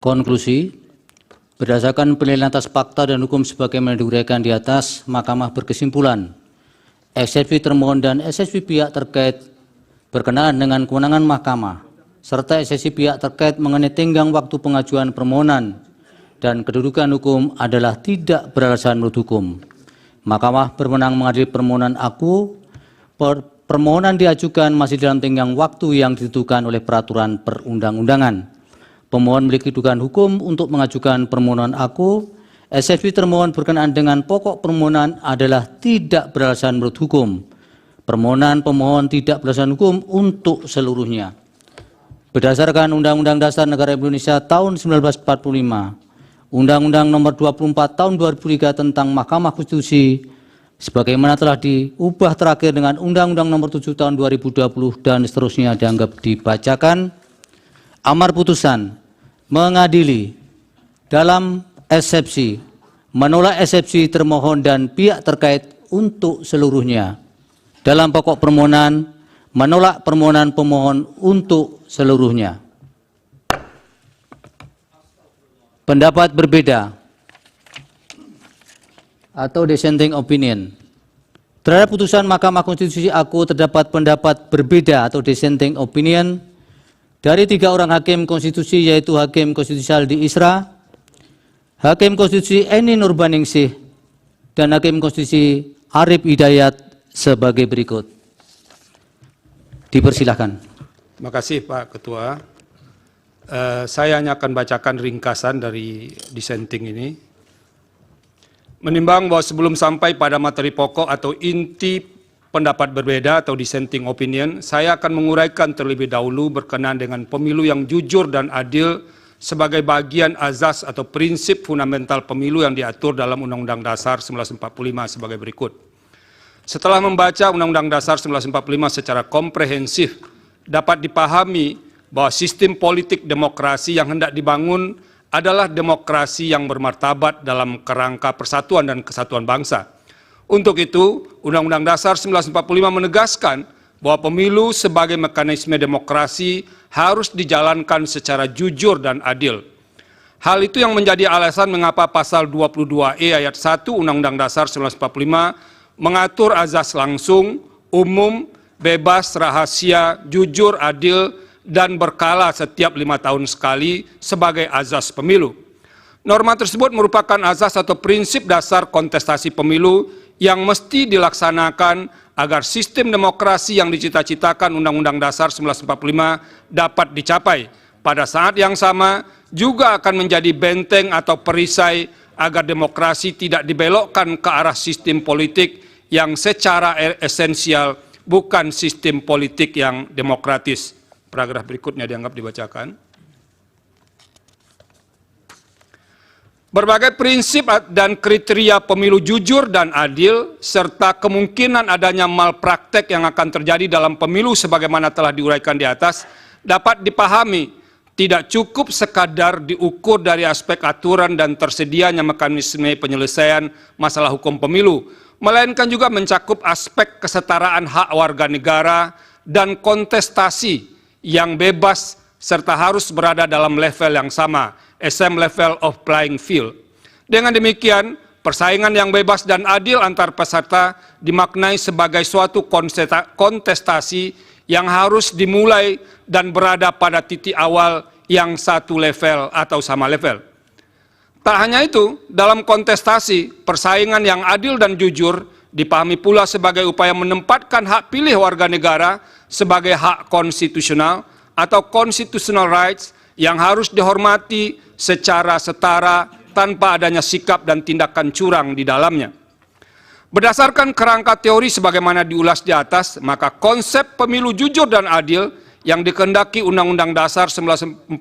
Konklusi, berdasarkan penilaian atas fakta dan hukum sebagaimana diuraikan di atas, Mahkamah berkesimpulan, eksepsi termohon dan eksepsi pihak terkait berkenaan dengan kewenangan Mahkamah, serta eksepsi pihak terkait mengenai tenggang waktu pengajuan permohonan dan kedudukan hukum adalah tidak beralasan menurut hukum. Mahkamah berwenang mengadili permohonan aku. Permohonan diajukan masih dalam tenggang waktu yang ditentukan oleh peraturan perundang-undangan. Pemohon memiliki kedudukan hukum untuk mengajukan permohonan aku. Eksepsi termohon berkenaan dengan pokok permohonan adalah tidak beralasan menurut hukum. Permohonan pemohon tidak beralasan hukum untuk seluruhnya. Berdasarkan Undang-Undang Dasar Negara Indonesia tahun 1945, Undang-Undang Nomor 24 Tahun 2003 tentang Mahkamah Konstitusi, sebagaimana telah diubah terakhir dengan Undang-Undang Nomor 7 Tahun 2020 dan seterusnya dianggap dibacakan. Amar putusan mengadili dalam eksepsi, menolak eksepsi termohon dan pihak terkait untuk seluruhnya. Dalam pokok permohonan, menolak permohonan pemohon untuk seluruhnya. Pendapat berbeda atau dissenting opinion. Terhadap putusan Mahkamah Konstitusi aku terdapat pendapat berbeda atau dissenting opinion dari 3 orang hakim konstitusi, yaitu Hakim Konstitusi Saldi Isra, Hakim Konstitusi Eni Nurbaningsih, dan Hakim Konstitusi Arif Hidayat sebagai berikut. Dipersilahkan. Terima kasih Pak Ketua. Saya hanya akan bacakan ringkasan dari dissenting ini. Menimbang bahwa sebelum sampai pada materi pokok atau inti pendapat berbeda atau dissenting opinion, saya akan menguraikan terlebih dahulu berkenaan dengan pemilu yang jujur dan adil sebagai bagian azas atau prinsip fundamental pemilu yang diatur dalam Undang-Undang Dasar 1945 sebagai berikut. Setelah membaca Undang-Undang Dasar 1945 secara komprehensif, dapat dipahami bahwa sistem politik demokrasi yang hendak dibangun adalah demokrasi yang bermartabat dalam kerangka persatuan dan kesatuan bangsa. Untuk itu, Undang-Undang Dasar 1945 menegaskan bahwa pemilu sebagai mekanisme demokrasi harus dijalankan secara jujur dan adil. Hal itu yang menjadi alasan mengapa pasal 22E ayat 1 Undang-Undang Dasar 1945 mengatur azas langsung, umum, bebas, rahasia, jujur, adil, dan berkala setiap 5 tahun sekali sebagai azas pemilu. Norma tersebut merupakan azas atau prinsip dasar kontestasi pemilu yang mesti dilaksanakan agar sistem demokrasi yang dicita-citakan Undang-Undang Dasar 1945 dapat dicapai. Pada saat yang sama juga akan menjadi benteng atau perisai agar demokrasi tidak dibelokkan ke arah sistem politik yang secara esensial bukan sistem politik yang demokratis. Paragraf berikutnya dianggap dibacakan. Berbagai prinsip dan kriteria pemilu jujur dan adil, serta kemungkinan adanya malpraktek yang akan terjadi dalam pemilu sebagaimana telah diuraikan di atas, dapat dipahami tidak cukup sekadar diukur dari aspek aturan dan tersedianya mekanisme penyelesaian masalah hukum pemilu, melainkan juga mencakup aspek kesetaraan hak warga negara dan kontestasi yang bebas serta harus berada dalam level yang sama, same level of playing field. Dengan demikian, persaingan yang bebas dan adil antar peserta dimaknai sebagai suatu kontestasi yang harus dimulai dan berada pada titik awal yang satu level atau sama level. Tak hanya itu, dalam kontestasi, persaingan yang adil dan jujur dipahami pula sebagai upaya menempatkan hak pilih warga negara sebagai hak konstitusional atau constitutional rights yang harus dihormati secara setara tanpa adanya sikap dan tindakan curang di dalamnya. Berdasarkan kerangka teori sebagaimana diulas di atas, maka konsep pemilu jujur dan adil yang dikehendaki Undang-Undang Dasar 1945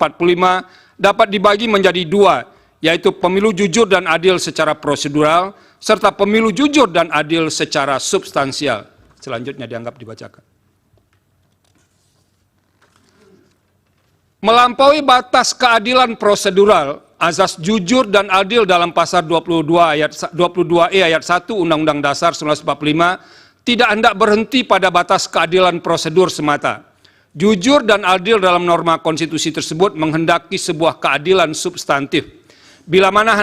dapat dibagi menjadi 2, yaitu pemilu jujur dan adil secara prosedural, serta pemilu jujur dan adil secara substansial. Selanjutnya dianggap dibacakan. Melampaui batas keadilan prosedural, azas jujur dan adil dalam pasal 22E ayat 1 Undang-Undang Dasar 1945 tidak hendak berhenti pada batas keadilan prosedur semata. Jujur dan adil dalam norma konstitusi tersebut menghendaki sebuah keadilan substantif. Bila mana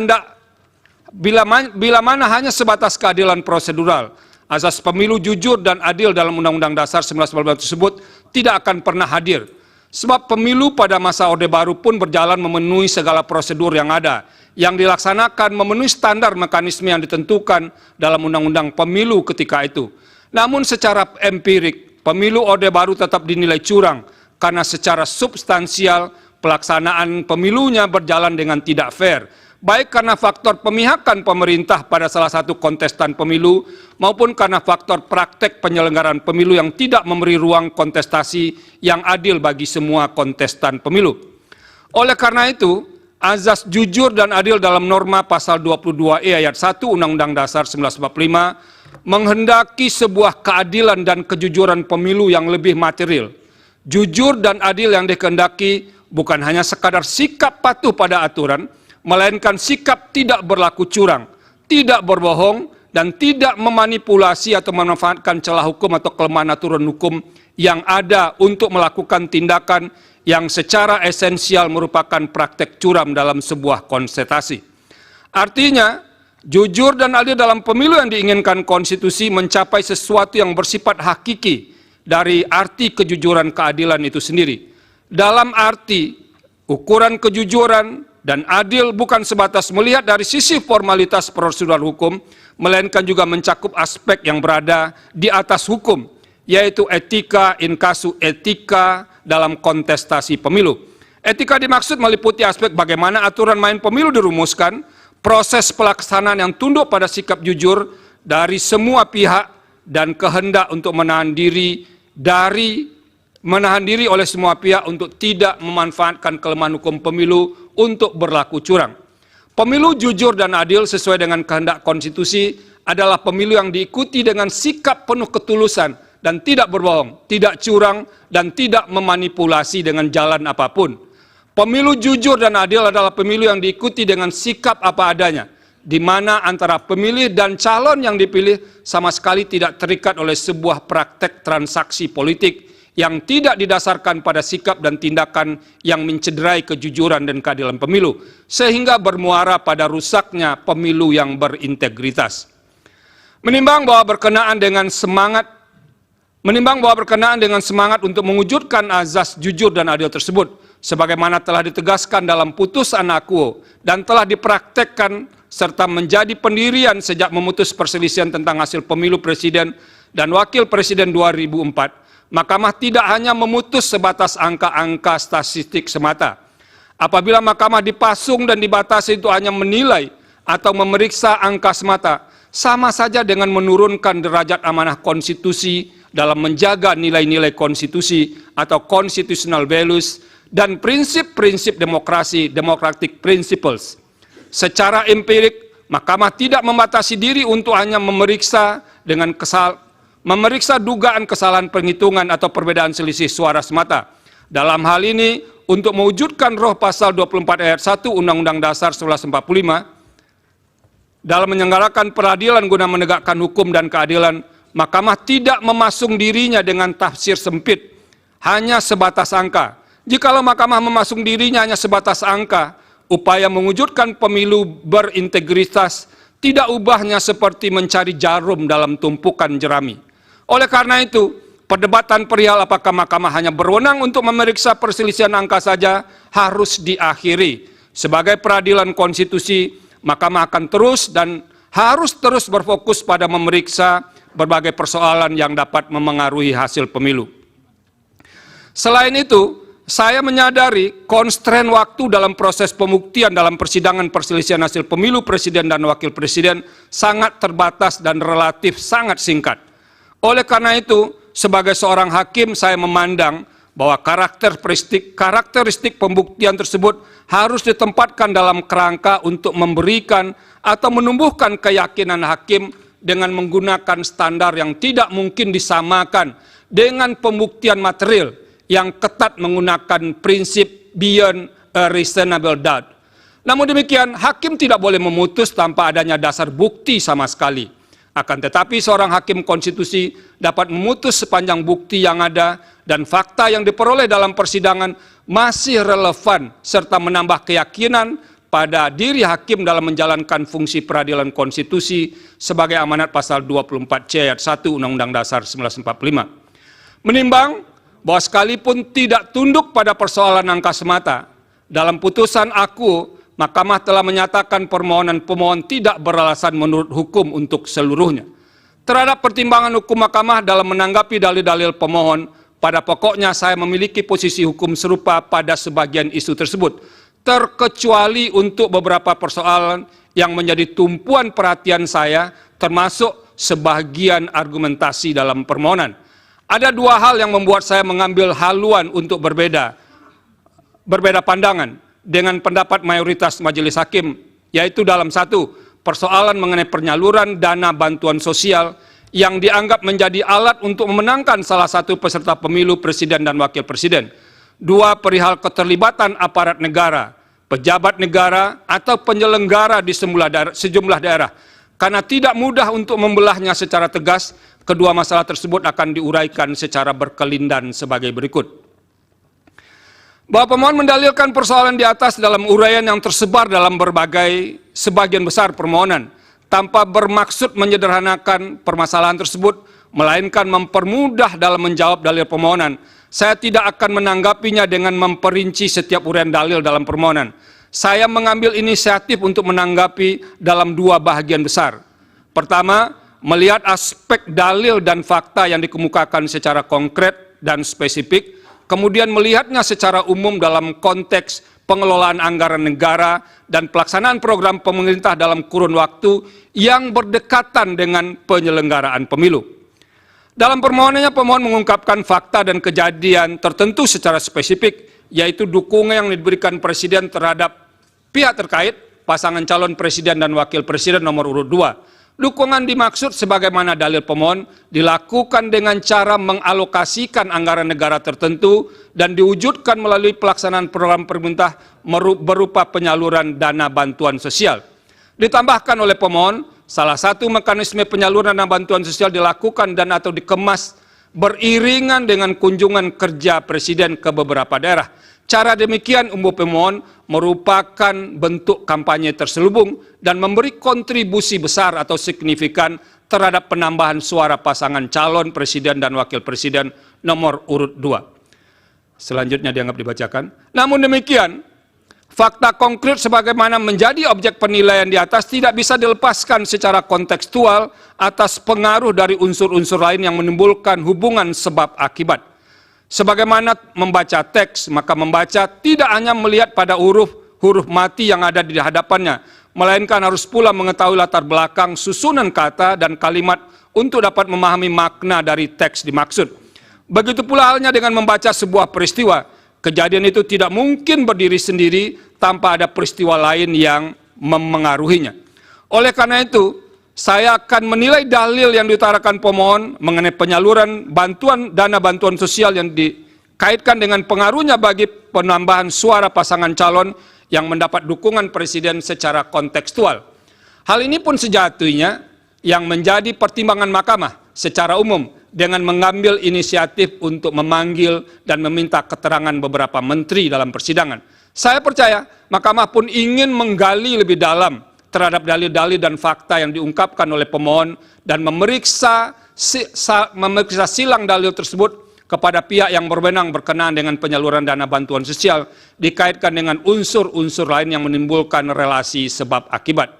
hanya sebatas keadilan prosedural, asas pemilu jujur dan adil dalam Undang-Undang Dasar 1945 tersebut tidak akan pernah hadir. Sebab pemilu pada masa Orde Baru pun berjalan memenuhi segala prosedur yang ada, yang dilaksanakan memenuhi standar mekanisme yang ditentukan dalam Undang-Undang Pemilu ketika itu. Namun secara empirik, pemilu Orde Baru tetap dinilai curang karena secara substansial pelaksanaan pemilunya berjalan dengan tidak fair, baik karena faktor pemihakan pemerintah pada salah satu kontestan pemilu maupun karena faktor praktek penyelenggaraan pemilu yang tidak memberi ruang kontestasi yang adil bagi semua kontestan pemilu. Oleh karena itu, azas jujur dan adil dalam norma pasal 22E ayat 1 Undang-Undang Dasar 1945 menghendaki sebuah keadilan dan kejujuran pemilu yang lebih material. Jujur dan adil yang dikehendaki bukan hanya sekadar sikap patuh pada aturan, melainkan sikap tidak berlaku curang, tidak berbohong, dan tidak memanipulasi atau memanfaatkan celah hukum atau kelemahan aturan hukum yang ada untuk melakukan tindakan yang secara esensial merupakan praktek curam dalam sebuah kontestasi. Artinya, jujur dan adil dalam pemilu yang diinginkan konstitusi mencapai sesuatu yang bersifat hakiki dari arti kejujuran keadilan itu sendiri. Dalam arti, ukuran kejujuran dan adil bukan sebatas melihat dari sisi formalitas prosedural hukum, melainkan juga mencakup aspek yang berada di atas hukum, yaitu etika in casu etika dalam kontestasi pemilu. Etika dimaksud meliputi aspek bagaimana aturan main pemilu dirumuskan, proses pelaksanaan yang tunduk pada sikap jujur dari semua pihak, dan kehendak untuk menahan diri oleh semua pihak untuk tidak memanfaatkan kelemahan hukum pemilu untuk berlaku curang. Pemilu jujur dan adil sesuai dengan kehendak konstitusi adalah pemilu yang diikuti dengan sikap penuh ketulusan dan tidak berbohong, tidak curang, dan tidak memanipulasi dengan jalan apapun. Pemilu jujur dan adil adalah pemilu yang diikuti dengan sikap apa adanya, di mana antara pemilih dan calon yang dipilih sama sekali tidak terikat oleh sebuah praktek transaksi politik yang tidak didasarkan pada sikap dan tindakan yang mencederai kejujuran dan keadilan pemilu, sehingga bermuara pada rusaknya pemilu yang berintegritas. Menimbang bahwa berkenaan dengan semangat untuk mewujudkan azas jujur dan adil tersebut, sebagaimana telah ditegaskan dalam putusan akuo dan telah dipraktekkan serta menjadi pendirian sejak memutus perselisihan tentang hasil pemilu presiden dan wakil presiden 2004, Mahkamah tidak hanya memutus sebatas angka-angka statistik semata. Apabila Mahkamah dipasung dan dibatasi itu hanya menilai atau memeriksa angka semata, sama saja dengan menurunkan derajat amanah konstitusi dalam menjaga nilai-nilai konstitusi atau constitutional values dan prinsip-prinsip demokrasi, democratic principles. Secara empirik, Mahkamah tidak membatasi diri untuk hanya memeriksa dugaan kesalahan penghitungan atau perbedaan selisih suara semata. Dalam hal ini, untuk mewujudkan roh pasal 24 ayat 1 Undang-Undang Dasar 1945, dalam menyelenggarakan peradilan guna menegakkan hukum dan keadilan, Mahkamah tidak memasung dirinya dengan tafsir sempit, hanya sebatas angka. Jikalau Mahkamah memasung dirinya hanya sebatas angka, upaya mewujudkan pemilu berintegritas tidak ubahnya seperti mencari jarum dalam tumpukan jerami. Oleh karena itu, perdebatan perihal apakah Mahkamah hanya berwenang untuk memeriksa perselisihan angka saja harus diakhiri. Sebagai peradilan konstitusi, Mahkamah akan terus dan harus terus berfokus pada memeriksa berbagai persoalan yang dapat memengaruhi hasil pemilu. Selain itu, saya menyadari konstrain waktu dalam proses pembuktian dalam persidangan perselisihan hasil pemilu presiden dan wakil presiden sangat terbatas dan relatif sangat singkat. Oleh karena itu, sebagai seorang hakim, saya memandang bahwa karakteristik pembuktian tersebut harus ditempatkan dalam kerangka untuk memberikan atau menumbuhkan keyakinan hakim dengan menggunakan standar yang tidak mungkin disamakan dengan pembuktian material yang ketat menggunakan prinsip beyond a reasonable doubt. Namun demikian, hakim tidak boleh memutus tanpa adanya dasar bukti sama sekali. Akan tetapi seorang hakim konstitusi dapat memutus sepanjang bukti yang ada dan fakta yang diperoleh dalam persidangan masih relevan serta menambah keyakinan pada diri hakim dalam menjalankan fungsi peradilan konstitusi sebagai amanat pasal 24C ayat 1 Undang-Undang Dasar 1945. Menimbang bahwa sekalipun tidak tunduk pada persoalan angka semata, dalam putusan aku, Mahkamah telah menyatakan permohonan pemohon tidak beralasan menurut hukum untuk seluruhnya. Terhadap pertimbangan hukum Mahkamah dalam menanggapi dalil-dalil pemohon, pada pokoknya saya memiliki posisi hukum serupa pada sebagian isu tersebut, terkecuali untuk beberapa persoalan yang menjadi tumpuan perhatian saya, termasuk sebagian argumentasi dalam permohonan. Ada dua hal yang membuat saya mengambil haluan untuk berbeda pandangan dengan pendapat mayoritas majelis hakim, yaitu dalam satu, persoalan mengenai penyaluran dana bantuan sosial yang dianggap menjadi alat untuk memenangkan salah satu peserta pemilu presiden dan wakil presiden. Dua, perihal keterlibatan aparat negara, pejabat negara atau penyelenggara di sejumlah daerah. Karena tidak mudah untuk membelahnya secara tegas, kedua masalah tersebut akan diuraikan secara berkelindan sebagai berikut. Bahwa pemohon mendalilkan persoalan di atas dalam uraian yang tersebar dalam sebagian besar permohonan, tanpa bermaksud menyederhanakan permasalahan tersebut, melainkan mempermudah dalam menjawab dalil permohonan. Saya tidak akan menanggapinya dengan memperinci setiap uraian dalil dalam permohonan. Saya mengambil inisiatif untuk menanggapi dalam dua bahagian besar. Pertama, melihat aspek dalil dan fakta yang dikemukakan secara konkret dan spesifik, kemudian melihatnya secara umum dalam konteks pengelolaan anggaran negara dan pelaksanaan program pemerintah dalam kurun waktu yang berdekatan dengan penyelenggaraan pemilu. Dalam permohonannya, pemohon mengungkapkan fakta dan kejadian tertentu secara spesifik, yaitu dukungan yang diberikan Presiden terhadap pihak terkait, pasangan calon Presiden dan Wakil Presiden nomor urut 2. Dukungan dimaksud sebagaimana dalil pemohon dilakukan dengan cara mengalokasikan anggaran negara tertentu dan diwujudkan melalui pelaksanaan program pemerintah berupa penyaluran dana bantuan sosial. Ditambahkan oleh pemohon, salah satu mekanisme penyaluran dana bantuan sosial dilakukan dan atau dikemas beriringan dengan kunjungan kerja Presiden ke beberapa daerah. Cara demikian umum pemohon merupakan bentuk kampanye terselubung dan memberi kontribusi besar atau signifikan terhadap penambahan suara pasangan calon presiden dan wakil presiden nomor urut 2. Selanjutnya dianggap dibacakan. Namun demikian, fakta konkret sebagaimana menjadi objek penilaian di atas tidak bisa dilepaskan secara kontekstual atas pengaruh dari unsur-unsur lain yang menimbulkan hubungan sebab akibat. Sebagaimana membaca teks, maka membaca tidak hanya melihat pada huruf mati yang ada di hadapannya, melainkan harus pula mengetahui latar belakang susunan kata dan kalimat untuk dapat memahami makna dari teks dimaksud. Begitu pula halnya dengan membaca sebuah peristiwa. Kejadian itu tidak mungkin berdiri sendiri tanpa ada peristiwa lain yang memengaruhinya. Oleh karena itu, saya akan menilai dalil yang diutarakan pemohon mengenai penyaluran dana bantuan sosial yang dikaitkan dengan pengaruhnya bagi penambahan suara pasangan calon yang mendapat dukungan Presiden secara kontekstual. Hal ini pun sejatinya yang menjadi pertimbangan Mahkamah secara umum dengan mengambil inisiatif untuk memanggil dan meminta keterangan beberapa menteri dalam persidangan. Saya percaya Mahkamah pun ingin menggali lebih dalam terhadap dalil-dalil dan fakta yang diungkapkan oleh pemohon dan memeriksa silang dalil tersebut kepada pihak yang berwenang berkenaan dengan penyaluran dana bantuan sosial dikaitkan dengan unsur-unsur lain yang menimbulkan relasi sebab akibat.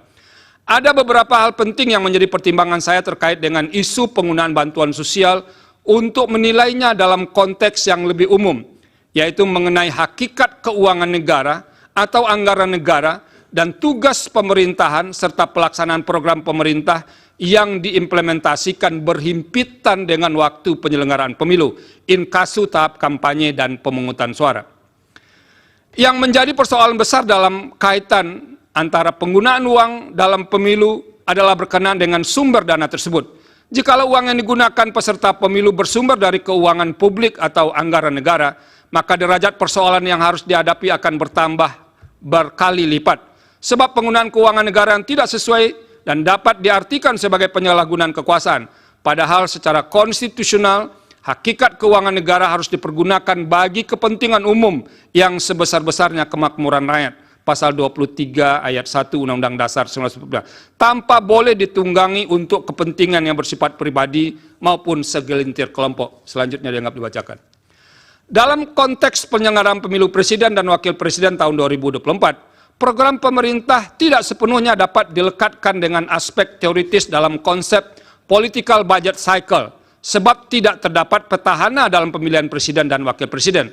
Ada beberapa hal penting yang menjadi pertimbangan saya terkait dengan isu penggunaan bantuan sosial untuk menilainya dalam konteks yang lebih umum, yaitu mengenai hakikat keuangan negara atau anggaran negara dan tugas pemerintahan serta pelaksanaan program pemerintah yang diimplementasikan berhimpitan dengan waktu penyelenggaraan pemilu, inkasu tahap kampanye dan pemungutan suara. Yang menjadi persoalan besar dalam kaitan antara penggunaan uang dalam pemilu adalah berkenaan dengan sumber dana tersebut. Jikalau uang yang digunakan peserta pemilu bersumber dari keuangan publik atau anggaran negara, maka derajat persoalan yang harus dihadapi akan bertambah berkali lipat. Sebab penggunaan keuangan negara yang tidak sesuai dan dapat diartikan sebagai penyalahgunaan kekuasaan. Padahal secara konstitusional, hakikat keuangan negara harus dipergunakan bagi kepentingan umum yang sebesar-besarnya kemakmuran rakyat. Pasal 23 ayat 1 Undang-Undang Dasar 1945, tanpa boleh ditunggangi untuk kepentingan yang bersifat pribadi maupun segelintir kelompok. Selanjutnya dianggap dibacakan. Dalam konteks penyelenggaraan pemilu presiden dan wakil presiden tahun 2024, program pemerintah tidak sepenuhnya dapat dilekatkan dengan aspek teoritis dalam konsep political budget cycle, sebab tidak terdapat petahana dalam pemilihan presiden dan wakil presiden.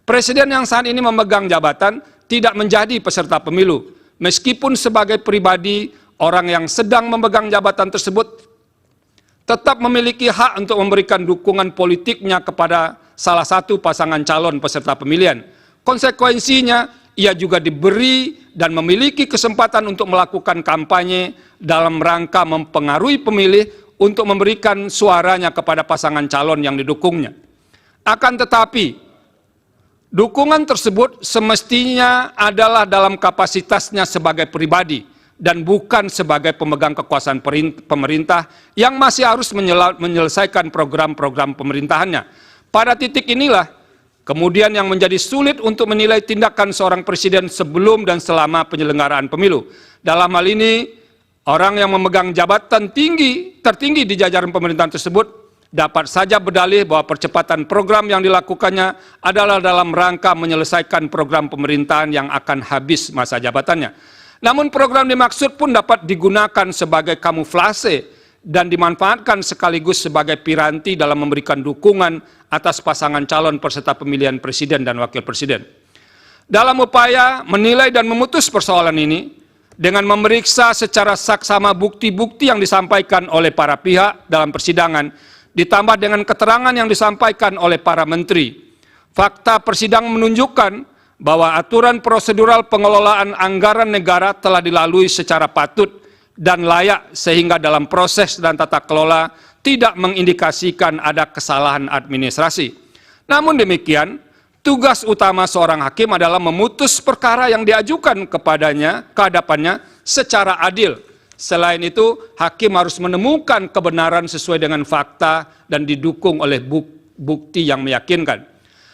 Presiden yang saat ini memegang jabatan tidak menjadi peserta pemilu, meskipun sebagai pribadi orang yang sedang memegang jabatan tersebut tetap memiliki hak untuk memberikan dukungan politiknya kepada salah satu pasangan calon peserta pemilihan. Konsekuensinya, ia juga diberi dan memiliki kesempatan untuk melakukan kampanye dalam rangka mempengaruhi pemilih untuk memberikan suaranya kepada pasangan calon yang didukungnya. Akan tetapi, dukungan tersebut semestinya adalah dalam kapasitasnya sebagai pribadi dan bukan sebagai pemegang kekuasaan pemerintah yang masih harus menyelesaikan program-program pemerintahannya. Pada titik inilah kemudian yang menjadi sulit untuk menilai tindakan seorang presiden sebelum dan selama penyelenggaraan pemilu. Dalam hal ini, orang yang memegang jabatan tertinggi di jajaran pemerintahan tersebut dapat saja berdalih bahwa percepatan program yang dilakukannya adalah dalam rangka menyelesaikan program pemerintahan yang akan habis masa jabatannya. Namun program dimaksud pun dapat digunakan sebagai kamuflase dan dimanfaatkan sekaligus sebagai piranti dalam memberikan dukungan atas pasangan calon peserta pemilihan presiden dan wakil presiden. Dalam upaya menilai dan memutus persoalan ini, dengan memeriksa secara saksama bukti-bukti yang disampaikan oleh para pihak dalam persidangan, ditambah dengan keterangan yang disampaikan oleh para menteri, fakta persidangan menunjukkan bahwa aturan prosedural pengelolaan anggaran negara telah dilalui secara patut dan layak sehingga dalam proses dan tata kelola tidak mengindikasikan ada kesalahan administrasi. Namun demikian, tugas utama seorang hakim adalah memutus perkara yang diajukan kepadanya, ke hadapannya secara adil. Selain itu, hakim harus menemukan kebenaran sesuai dengan fakta dan didukung oleh bukti yang meyakinkan.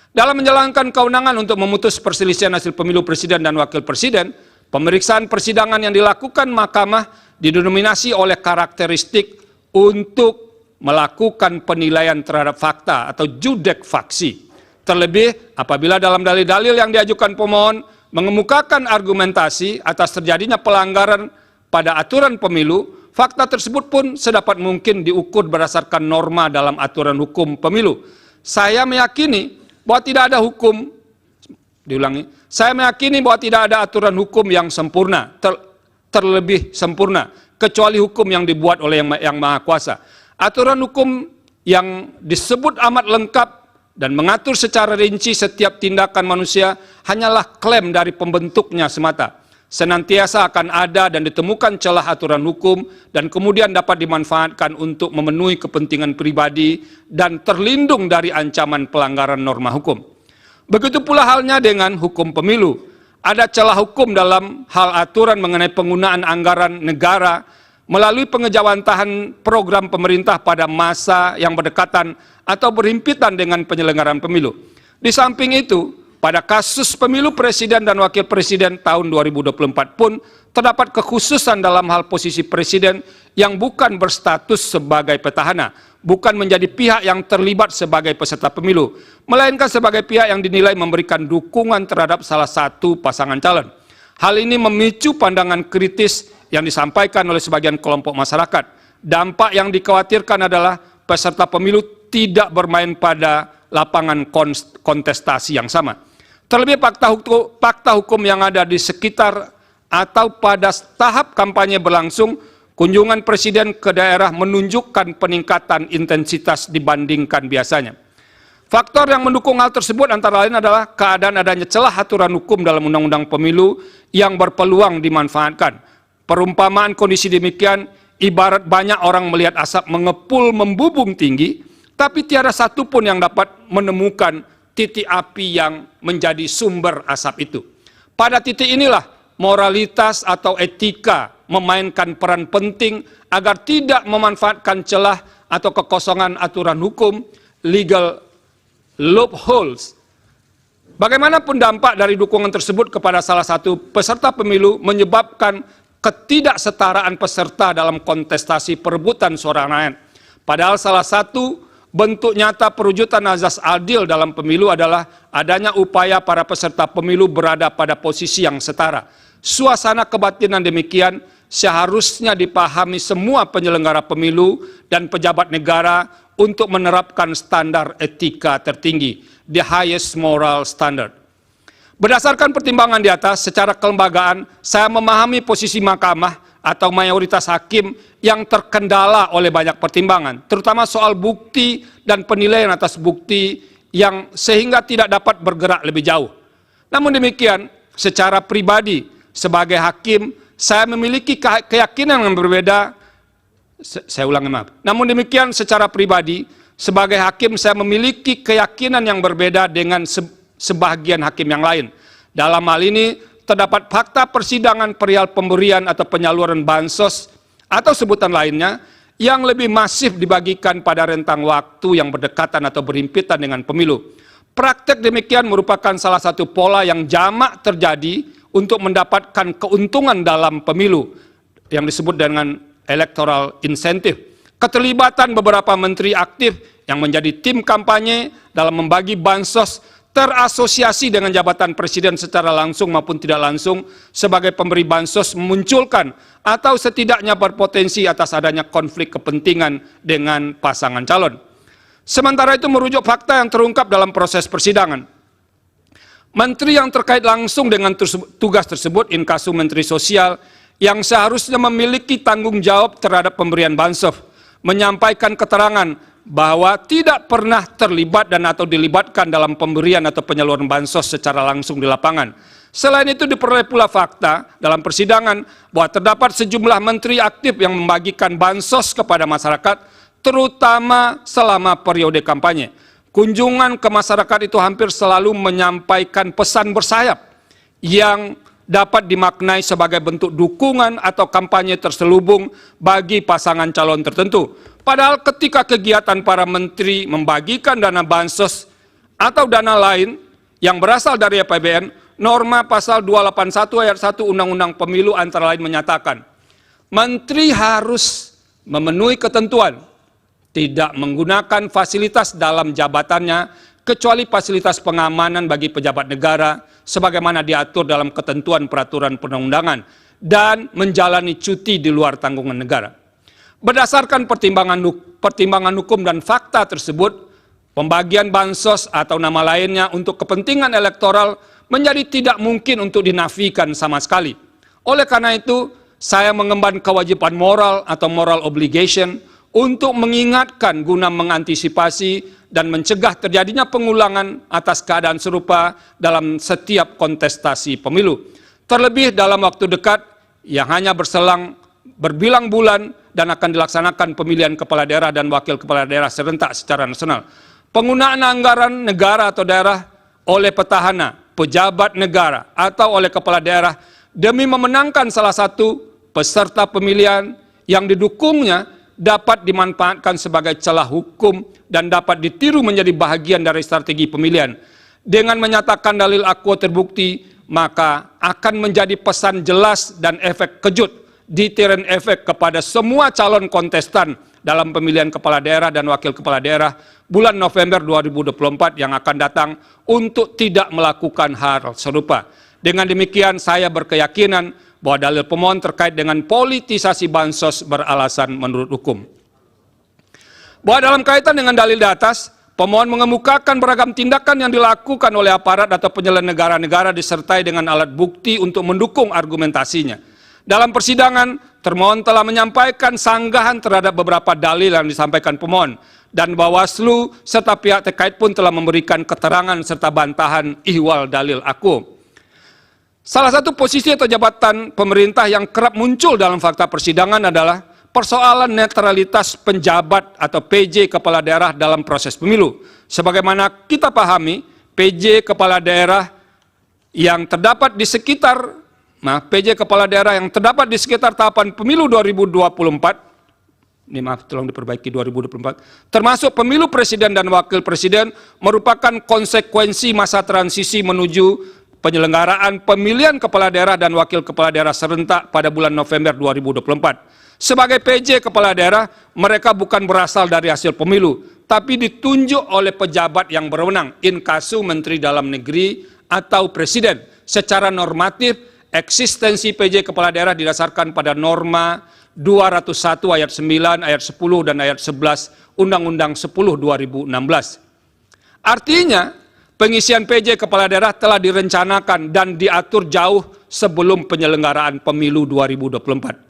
Dalam menjalankan kewenangan untuk memutus perselisihan hasil pemilu presiden dan wakil presiden, pemeriksaan persidangan yang dilakukan mahkamah didominasi oleh karakteristik untuk melakukan penilaian terhadap fakta atau judek faksi. Terlebih apabila dalam dalil-dalil yang diajukan pemohon mengemukakan argumentasi atas terjadinya pelanggaran pada aturan pemilu, fakta tersebut pun sedapat mungkin diukur berdasarkan norma dalam aturan hukum pemilu. Saya meyakini bahwa tidak ada hukum, saya meyakini bahwa tidak ada aturan hukum yang sempurna, terlebih sempurna, kecuali hukum yang dibuat oleh Yang Maha Kuasa. Aturan hukum yang disebut amat lengkap dan mengatur secara rinci setiap tindakan manusia hanyalah klaim dari pembentuknya semata. Senantiasa akan ada dan ditemukan celah aturan hukum dan kemudian dapat dimanfaatkan untuk memenuhi kepentingan pribadi dan terlindung dari ancaman pelanggaran norma hukum. Begitu pula halnya dengan hukum pemilu. Ada celah hukum dalam hal aturan mengenai penggunaan anggaran negara melalui pengejawantahan program pemerintah pada masa yang berdekatan atau berhimpitan dengan penyelenggaraan pemilu. Di samping itu, pada kasus pemilu presiden dan wakil presiden tahun 2024 pun terdapat kekhususan dalam hal posisi presiden yang bukan berstatus sebagai petahana, bukan menjadi pihak yang terlibat sebagai peserta pemilu, melainkan sebagai pihak yang dinilai memberikan dukungan terhadap salah satu pasangan calon. Hal ini memicu pandangan kritis yang disampaikan oleh sebagian kelompok masyarakat. Dampak yang dikhawatirkan adalah peserta pemilu tidak bermain pada lapangan kontestasi yang sama. Terlebih fakta hukum yang ada di sekitar atau pada tahap kampanye berlangsung, kunjungan presiden ke daerah menunjukkan peningkatan intensitas dibandingkan biasanya. Faktor yang mendukung hal tersebut antara lain adalah keadaan adanya celah aturan hukum dalam undang-undang pemilu yang berpeluang dimanfaatkan. Perumpamaan kondisi demikian ibarat banyak orang melihat asap mengepul membubung tinggi, tapi tiada satu pun yang dapat menemukan titik api yang menjadi sumber asap itu. Pada titik inilah moralitas atau etika memainkan peran penting agar tidak memanfaatkan celah atau kekosongan aturan hukum, legal loopholes. Bagaimanapun dampak dari dukungan tersebut kepada salah satu peserta pemilu menyebabkan ketidaksetaraan peserta dalam kontestasi perebutan suara rakyat. Padahal salah satu bentuk nyata perwujudan azas adil dalam pemilu adalah adanya upaya para peserta pemilu berada pada posisi yang setara. Suasana kebatinan demikian seharusnya dipahami semua penyelenggara pemilu dan pejabat negara untuk menerapkan standar etika tertinggi, the highest moral standard. Berdasarkan pertimbangan di atas, secara kelembagaan, saya memahami posisi mahkamah atau mayoritas hakim yang terkendala oleh banyak pertimbangan, terutama soal bukti dan penilaian atas bukti yang sehingga tidak dapat bergerak lebih jauh. Namun demikian, secara pribadi, sebagai hakim, saya memiliki keyakinan yang berbeda. Saya ulangi, maaf. Namun demikian, secara pribadi, sebagai hakim, saya memiliki keyakinan yang berbeda dengan sebagian hakim yang lain. Dalam hal ini, terdapat fakta persidangan perihal pemberian atau penyaluran bansos atau sebutan lainnya yang lebih masif dibagikan pada rentang waktu yang berdekatan atau berhimpitan dengan pemilu. Praktek demikian merupakan salah satu pola yang jamak terjadi untuk mendapatkan keuntungan dalam pemilu yang disebut dengan electoral incentive. Keterlibatan beberapa menteri aktif yang menjadi tim kampanye dalam membagi bansos terasosiasi dengan jabatan presiden secara langsung maupun tidak langsung sebagai pemberi bansos memunculkan atau setidaknya berpotensi atas adanya konflik kepentingan dengan pasangan calon. Sementara itu merujuk fakta yang terungkap dalam proses persidangan. Menteri yang terkait langsung dengan tugas tersebut, inkasu Menteri Sosial, yang seharusnya memiliki tanggung jawab terhadap pemberian bansos, menyampaikan keterangan bahwa tidak pernah terlibat dan atau dilibatkan dalam pemberian atau penyaluran bansos secara langsung di lapangan. Selain itu diperoleh pula fakta dalam persidangan bahwa terdapat sejumlah menteri aktif yang membagikan bansos kepada masyarakat, terutama selama periode kampanye. Kunjungan ke masyarakat itu hampir selalu menyampaikan pesan bersayap yang dapat dimaknai sebagai bentuk dukungan atau kampanye terselubung bagi pasangan calon tertentu. Padahal ketika kegiatan para menteri membagikan dana bansos atau dana lain yang berasal dari APBN, norma pasal 281 ayat 1 Undang-Undang Pemilu antara lain menyatakan, menteri harus memenuhi ketentuan tidak menggunakan fasilitas dalam jabatannya kecuali fasilitas pengamanan bagi pejabat negara sebagaimana diatur dalam ketentuan peraturan perundang-undangan dan menjalani cuti di luar tanggungan negara. Berdasarkan pertimbangan hukum dan fakta tersebut, pembagian bansos atau nama lainnya untuk kepentingan elektoral menjadi tidak mungkin untuk dinafikan sama sekali. Oleh karena itu, saya mengemban kewajiban moral atau moral obligation untuk mengingatkan guna mengantisipasi dan mencegah terjadinya pengulangan atas keadaan serupa dalam setiap kontestasi pemilu. Terlebih dalam waktu dekat yang hanya berselang berbilang bulan dan akan dilaksanakan pemilihan kepala daerah dan wakil kepala daerah serentak secara nasional. Penggunaan anggaran negara atau daerah oleh petahana, pejabat negara atau oleh kepala daerah demi memenangkan salah satu peserta pemilihan yang didukungnya dapat dimanfaatkan sebagai celah hukum dan dapat ditiru menjadi bahagian dari strategi pemilihan. Dengan menyatakan dalil akuo terbukti, maka akan menjadi pesan jelas dan efek kejut, deterrent efek kepada semua calon kontestan dalam pemilihan kepala daerah dan wakil kepala daerah bulan November 2024 yang akan datang untuk tidak melakukan hal serupa. Dengan demikian, saya berkeyakinan bahwa dalil pemohon terkait dengan politisasi bansos beralasan menurut hukum. Bahwa dalam kaitan dengan dalil di atas, pemohon mengemukakan beragam tindakan yang dilakukan oleh aparat atau penyelenggara negara disertai dengan alat bukti untuk mendukung argumentasinya. Dalam persidangan, termohon telah menyampaikan sanggahan terhadap beberapa dalil yang disampaikan pemohon, dan Bawaslu serta pihak terkait pun telah memberikan keterangan serta bantahan ihwal dalil akuo. Salah satu posisi atau jabatan pemerintah yang kerap muncul dalam fakta persidangan adalah persoalan netralitas penjabat atau PJ kepala daerah dalam proses pemilu. Sebagaimana kita pahami, PJ kepala daerah yang terdapat di sekitar PJ kepala daerah yang terdapat di sekitar tahapan pemilu 2024, ini maaf tolong diperbaiki 2024, termasuk pemilu presiden dan wakil presiden merupakan konsekuensi masa transisi menuju penyelenggaraan pemilihan kepala daerah dan wakil kepala daerah serentak pada bulan November 2024. Sebagai PJ kepala daerah, mereka bukan berasal dari hasil pemilu, tapi ditunjuk oleh pejabat yang berwenang, inkasu Menteri Dalam Negeri atau Presiden. Secara normatif, eksistensi PJ kepala daerah didasarkan pada norma 201 ayat 9, ayat 10, dan ayat 11 Undang-Undang 10 2016. Artinya, pengisian PJ kepala daerah telah direncanakan dan diatur jauh sebelum penyelenggaraan pemilu 2024.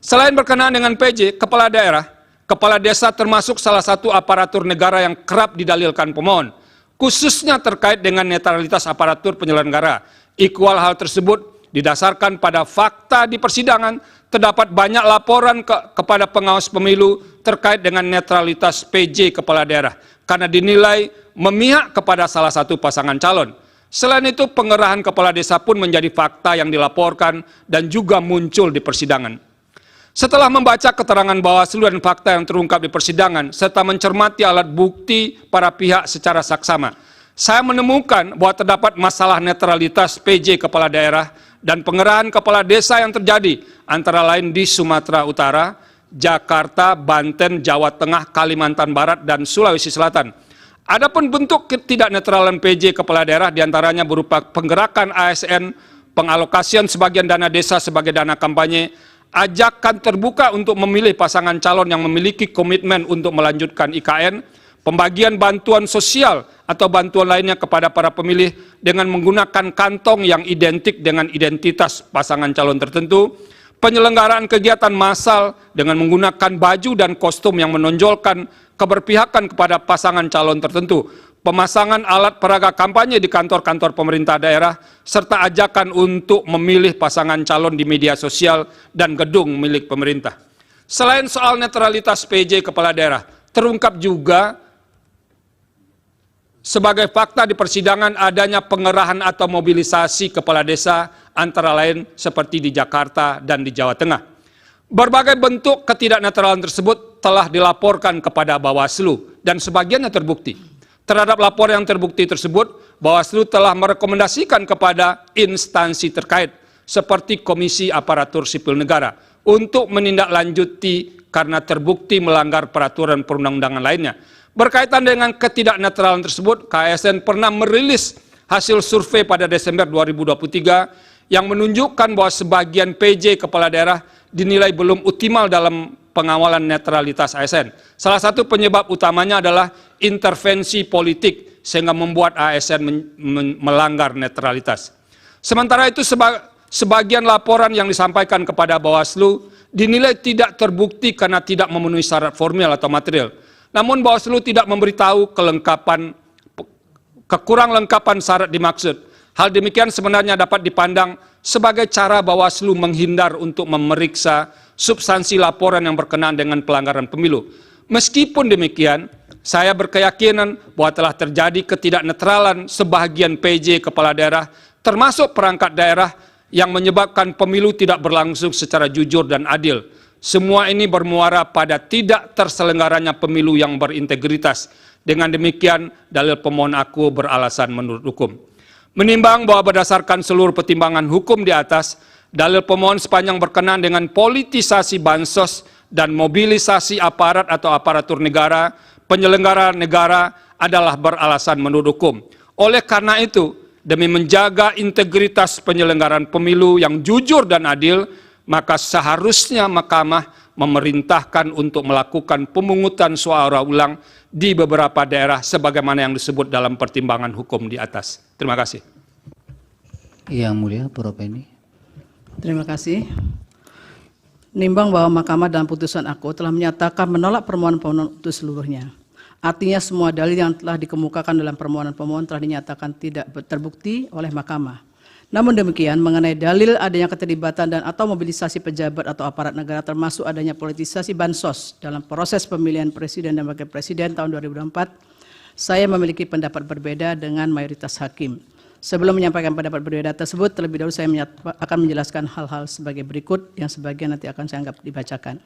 Selain berkenaan dengan PJ kepala daerah, kepala desa termasuk salah satu aparatur negara yang kerap didalilkan pemohon, khususnya terkait dengan netralitas aparatur penyelenggara. Ikhwal hal tersebut didasarkan pada fakta di persidangan, terdapat banyak laporan kepada pengawas pemilu terkait dengan netralitas PJ kepala daerah, karena dinilai memihak kepada salah satu pasangan calon. Selain itu, pengerahan kepala desa pun menjadi fakta yang dilaporkan dan juga muncul di persidangan. Setelah membaca keterangan Bawaslu dan fakta yang terungkap di persidangan, serta mencermati alat bukti para pihak secara saksama, saya menemukan bahwa terdapat masalah netralitas PJ kepala daerah dan pengerahan kepala desa yang terjadi, antara lain di Sumatera Utara, Jakarta, Banten, Jawa Tengah, Kalimantan Barat, dan Sulawesi Selatan. Adapun bentuk ketidaknetralan PJ kepala daerah diantaranya berupa penggerakan ASN, pengalokasian sebagian dana desa sebagai dana kampanye, ajakan terbuka untuk memilih pasangan calon yang memiliki komitmen untuk melanjutkan IKN, pembagian bantuan sosial atau bantuan lainnya kepada para pemilih dengan menggunakan kantong yang identik dengan identitas pasangan calon tertentu, penyelenggaraan kegiatan massal dengan menggunakan baju dan kostum yang menonjolkan keberpihakan kepada pasangan calon tertentu, pemasangan alat peraga kampanye di kantor-kantor pemerintah daerah, serta ajakan untuk memilih pasangan calon di media sosial dan gedung milik pemerintah. Selain soal netralitas PJ kepala daerah, terungkap juga sebagai fakta di persidangan adanya pengerahan atau mobilisasi kepala desa, antara lain seperti di Jakarta dan di Jawa Tengah. Berbagai bentuk ketidaknetralan tersebut telah dilaporkan kepada Bawaslu dan sebagiannya terbukti. Terhadap laporan yang terbukti tersebut, Bawaslu telah merekomendasikan kepada instansi terkait seperti Komisi Aparatur Sipil Negara untuk menindaklanjuti karena terbukti melanggar peraturan perundang-undangan lainnya. Berkaitan dengan ketidaknetralan tersebut, KASN pernah merilis hasil survei pada Desember 2023 yang menunjukkan bahwa sebagian PJ kepala daerah dinilai belum optimal dalam pengawalan netralitas ASN. Salah satu penyebab utamanya adalah intervensi politik sehingga membuat ASN melanggar netralitas. Sementara itu sebagian laporan yang disampaikan kepada Bawaslu dinilai tidak terbukti karena tidak memenuhi syarat formil atau material. Namun Bawaslu tidak memberitahu kekurang lengkapan syarat dimaksud. Hal demikian sebenarnya dapat dipandang sebagai cara Bawaslu menghindar untuk memeriksa substansi laporan yang berkenaan dengan pelanggaran pemilu. Meskipun demikian, saya berkeyakinan bahwa telah terjadi ketidaknetralan sebagian PJ kepala daerah, termasuk perangkat daerah, yang menyebabkan pemilu tidak berlangsung secara jujur dan adil. Semua ini bermuara pada tidak terselenggaranya pemilu yang berintegritas. Dengan demikian, dalil pemohon aku beralasan menurut hukum. Menimbang bahwa berdasarkan seluruh pertimbangan hukum di atas, dalil pemohon sepanjang berkenaan dengan politisasi bansos dan mobilisasi aparat atau aparatur negara, penyelenggara negara adalah beralasan menurut hukum. Oleh karena itu, demi menjaga integritas penyelenggaraan pemilu yang jujur dan adil, maka seharusnya Mahkamah memerintahkan untuk melakukan pemungutan suara ulang di beberapa daerah sebagaimana yang disebut dalam pertimbangan hukum di atas. Terima kasih. Yang Mulia, Prof. Eni. Terima kasih. Nimbang bahwa Mahkamah dalam putusan aku telah menyatakan menolak permohonan pemohon itu seluruhnya. Artinya semua dalil yang telah dikemukakan dalam permohonan pemohon telah dinyatakan tidak terbukti oleh Mahkamah. Namun demikian, mengenai dalil adanya keterlibatan dan atau mobilisasi pejabat atau aparat negara termasuk adanya politisasi bansos dalam proses pemilihan presiden dan wakil presiden tahun 2024, saya memiliki pendapat berbeda dengan mayoritas hakim. Sebelum menyampaikan pendapat berbeda tersebut, terlebih dahulu saya akan menjelaskan hal-hal sebagai berikut yang sebagian nanti akan saya anggap dibacakan.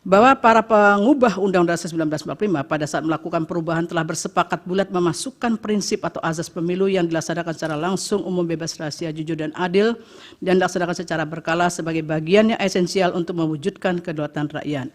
Bahwa para pengubah Undang-Undang Dasar 1945 pada saat melakukan perubahan telah bersepakat bulat memasukkan prinsip atau azas pemilu yang dilaksanakan secara langsung, umum, bebas, rahasia, jujur, dan adil, dan dilaksanakan secara berkala sebagai bagian yang esensial untuk mewujudkan kedaulatan rakyat.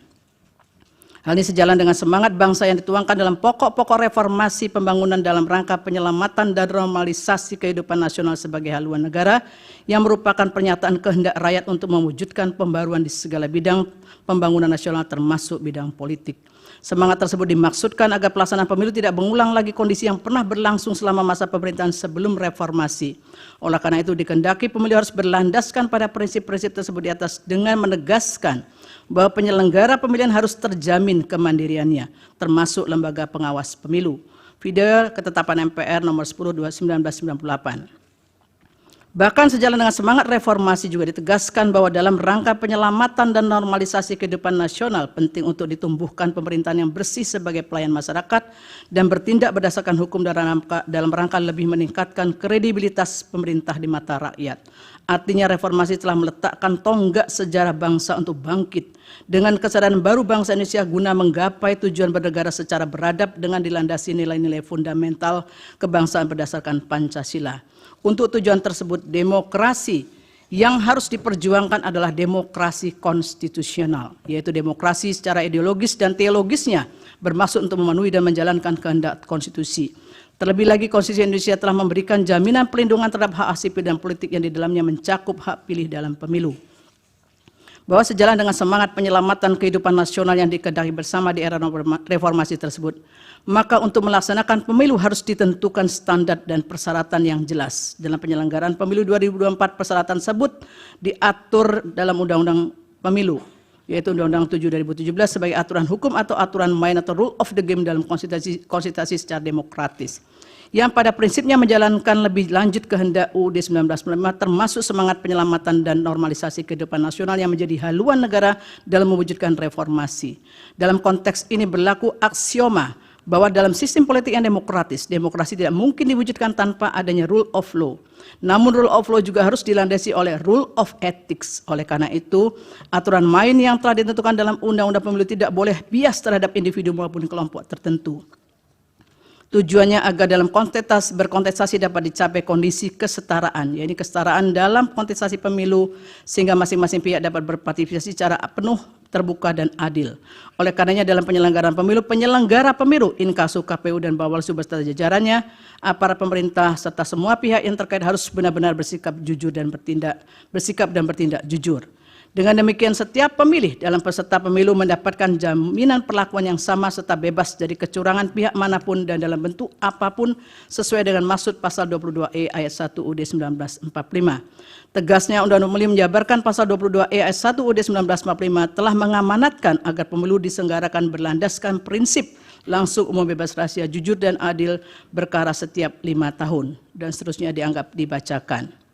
Hal ini sejalan dengan semangat bangsa yang dituangkan dalam pokok-pokok reformasi pembangunan dalam rangka penyelamatan dan normalisasi kehidupan nasional sebagai haluan negara, yang merupakan pernyataan kehendak rakyat untuk mewujudkan pembaruan di segala bidang pembangunan nasional termasuk bidang politik. Semangat tersebut dimaksudkan agar pelaksanaan pemilu tidak mengulang lagi kondisi yang pernah berlangsung selama masa pemerintahan sebelum reformasi. Oleh karena itu dikehendaki pemilu harus berlandaskan pada prinsip-prinsip tersebut di atas dengan menegaskan bahwa penyelenggara pemilihan harus terjamin kemandiriannya, termasuk lembaga pengawas pemilu. Video ketetapan MPR nomor 10/1998. Bahkan sejalan dengan semangat reformasi juga ditegaskan bahwa dalam rangka penyelamatan dan normalisasi kehidupan nasional penting untuk ditumbuhkan pemerintahan yang bersih sebagai pelayan masyarakat dan bertindak berdasarkan hukum dalam rangka lebih meningkatkan kredibilitas pemerintah di mata rakyat. Artinya reformasi telah meletakkan tonggak sejarah bangsa untuk bangkit dengan kesadaran baru bangsa Indonesia guna menggapai tujuan bernegara secara beradab dengan dilandasi nilai-nilai fundamental kebangsaan berdasarkan Pancasila. Untuk tujuan tersebut, demokrasi yang harus diperjuangkan adalah demokrasi konstitusional, yaitu demokrasi secara ideologis dan teologisnya bermaksud untuk memenuhi dan menjalankan kehendak konstitusi. Terlebih lagi, Konstitusi Indonesia telah memberikan jaminan perlindungan terhadap hak sipil dan politik yang di dalamnya mencakup hak pilih dalam pemilu. Bahwa sejalan dengan semangat penyelamatan kehidupan nasional yang dikehendaki bersama di era reformasi tersebut, maka untuk melaksanakan pemilu harus ditentukan standar dan persyaratan yang jelas. Dalam penyelenggaraan pemilu 2024, persyaratan tersebut diatur dalam Undang-Undang Pemilu, yaitu Undang-Undang 7 2017 sebagai aturan hukum atau aturan main atau rule of the game dalam konstitusi secara demokratis, yang pada prinsipnya menjalankan lebih lanjut kehendak UUD 1945 termasuk semangat penyelamatan dan normalisasi kehidupan nasional yang menjadi haluan negara dalam mewujudkan reformasi. Dalam konteks ini berlaku aksioma bahwa dalam sistem politik yang demokratis, demokrasi tidak mungkin diwujudkan tanpa adanya rule of law. Namun rule of law juga harus dilandasi oleh rule of ethics. Oleh karena itu, aturan main yang telah ditentukan dalam Undang-Undang Pemilu tidak boleh bias terhadap individu maupun kelompok tertentu. Tujuannya agar dalam berkontestasi dapat dicapai kondisi kesetaraan, yaitu kesetaraan dalam kontestasi pemilu sehingga masing-masing pihak dapat berpartisipasi secara penuh, terbuka, dan adil. Oleh karenanya dalam penyelenggaraan pemilu, penyelenggara pemilu, Inkasu, KPU, dan Bawaslu beserta jajarannya, aparat pemerintah serta semua pihak yang terkait harus benar-benar bersikap dan bertindak jujur. Dengan demikian setiap pemilih dalam peserta pemilu mendapatkan jaminan perlakuan yang sama serta bebas dari kecurangan pihak manapun dan dalam bentuk apapun sesuai dengan maksud pasal 22E ayat 1 UUD 1945. Tegasnya Undang-Undang Pemilu menjabarkan pasal 22E ayat 1 UUD 1945 telah mengamanatkan agar pemilu diselenggarakan berlandaskan prinsip langsung, umum, bebas, rahasia, jujur, dan adil berkara setiap 5 tahun dan seterusnya dianggap dibacakan.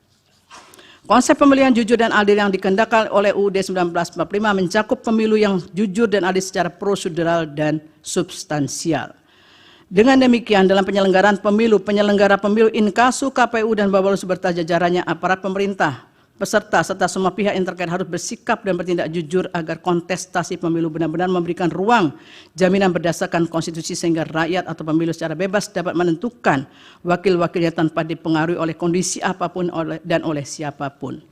Konsep pemilihan jujur dan adil yang dikehendaki oleh UUD 1945 mencakup pemilu yang jujur dan adil secara prosedural dan substansial. Dengan demikian, dalam penyelenggaraan pemilu, penyelenggara pemilu Inkasu, KPU, dan Bawaslu beserta jajarannya, aparat pemerintah, peserta serta semua pihak yang terkait harus bersikap dan bertindak jujur agar kontestasi pemilu benar-benar memberikan ruang jaminan berdasarkan konstitusi sehingga rakyat atau pemilu secara bebas dapat menentukan wakil-wakilnya tanpa dipengaruhi oleh kondisi apapun dan oleh siapapun.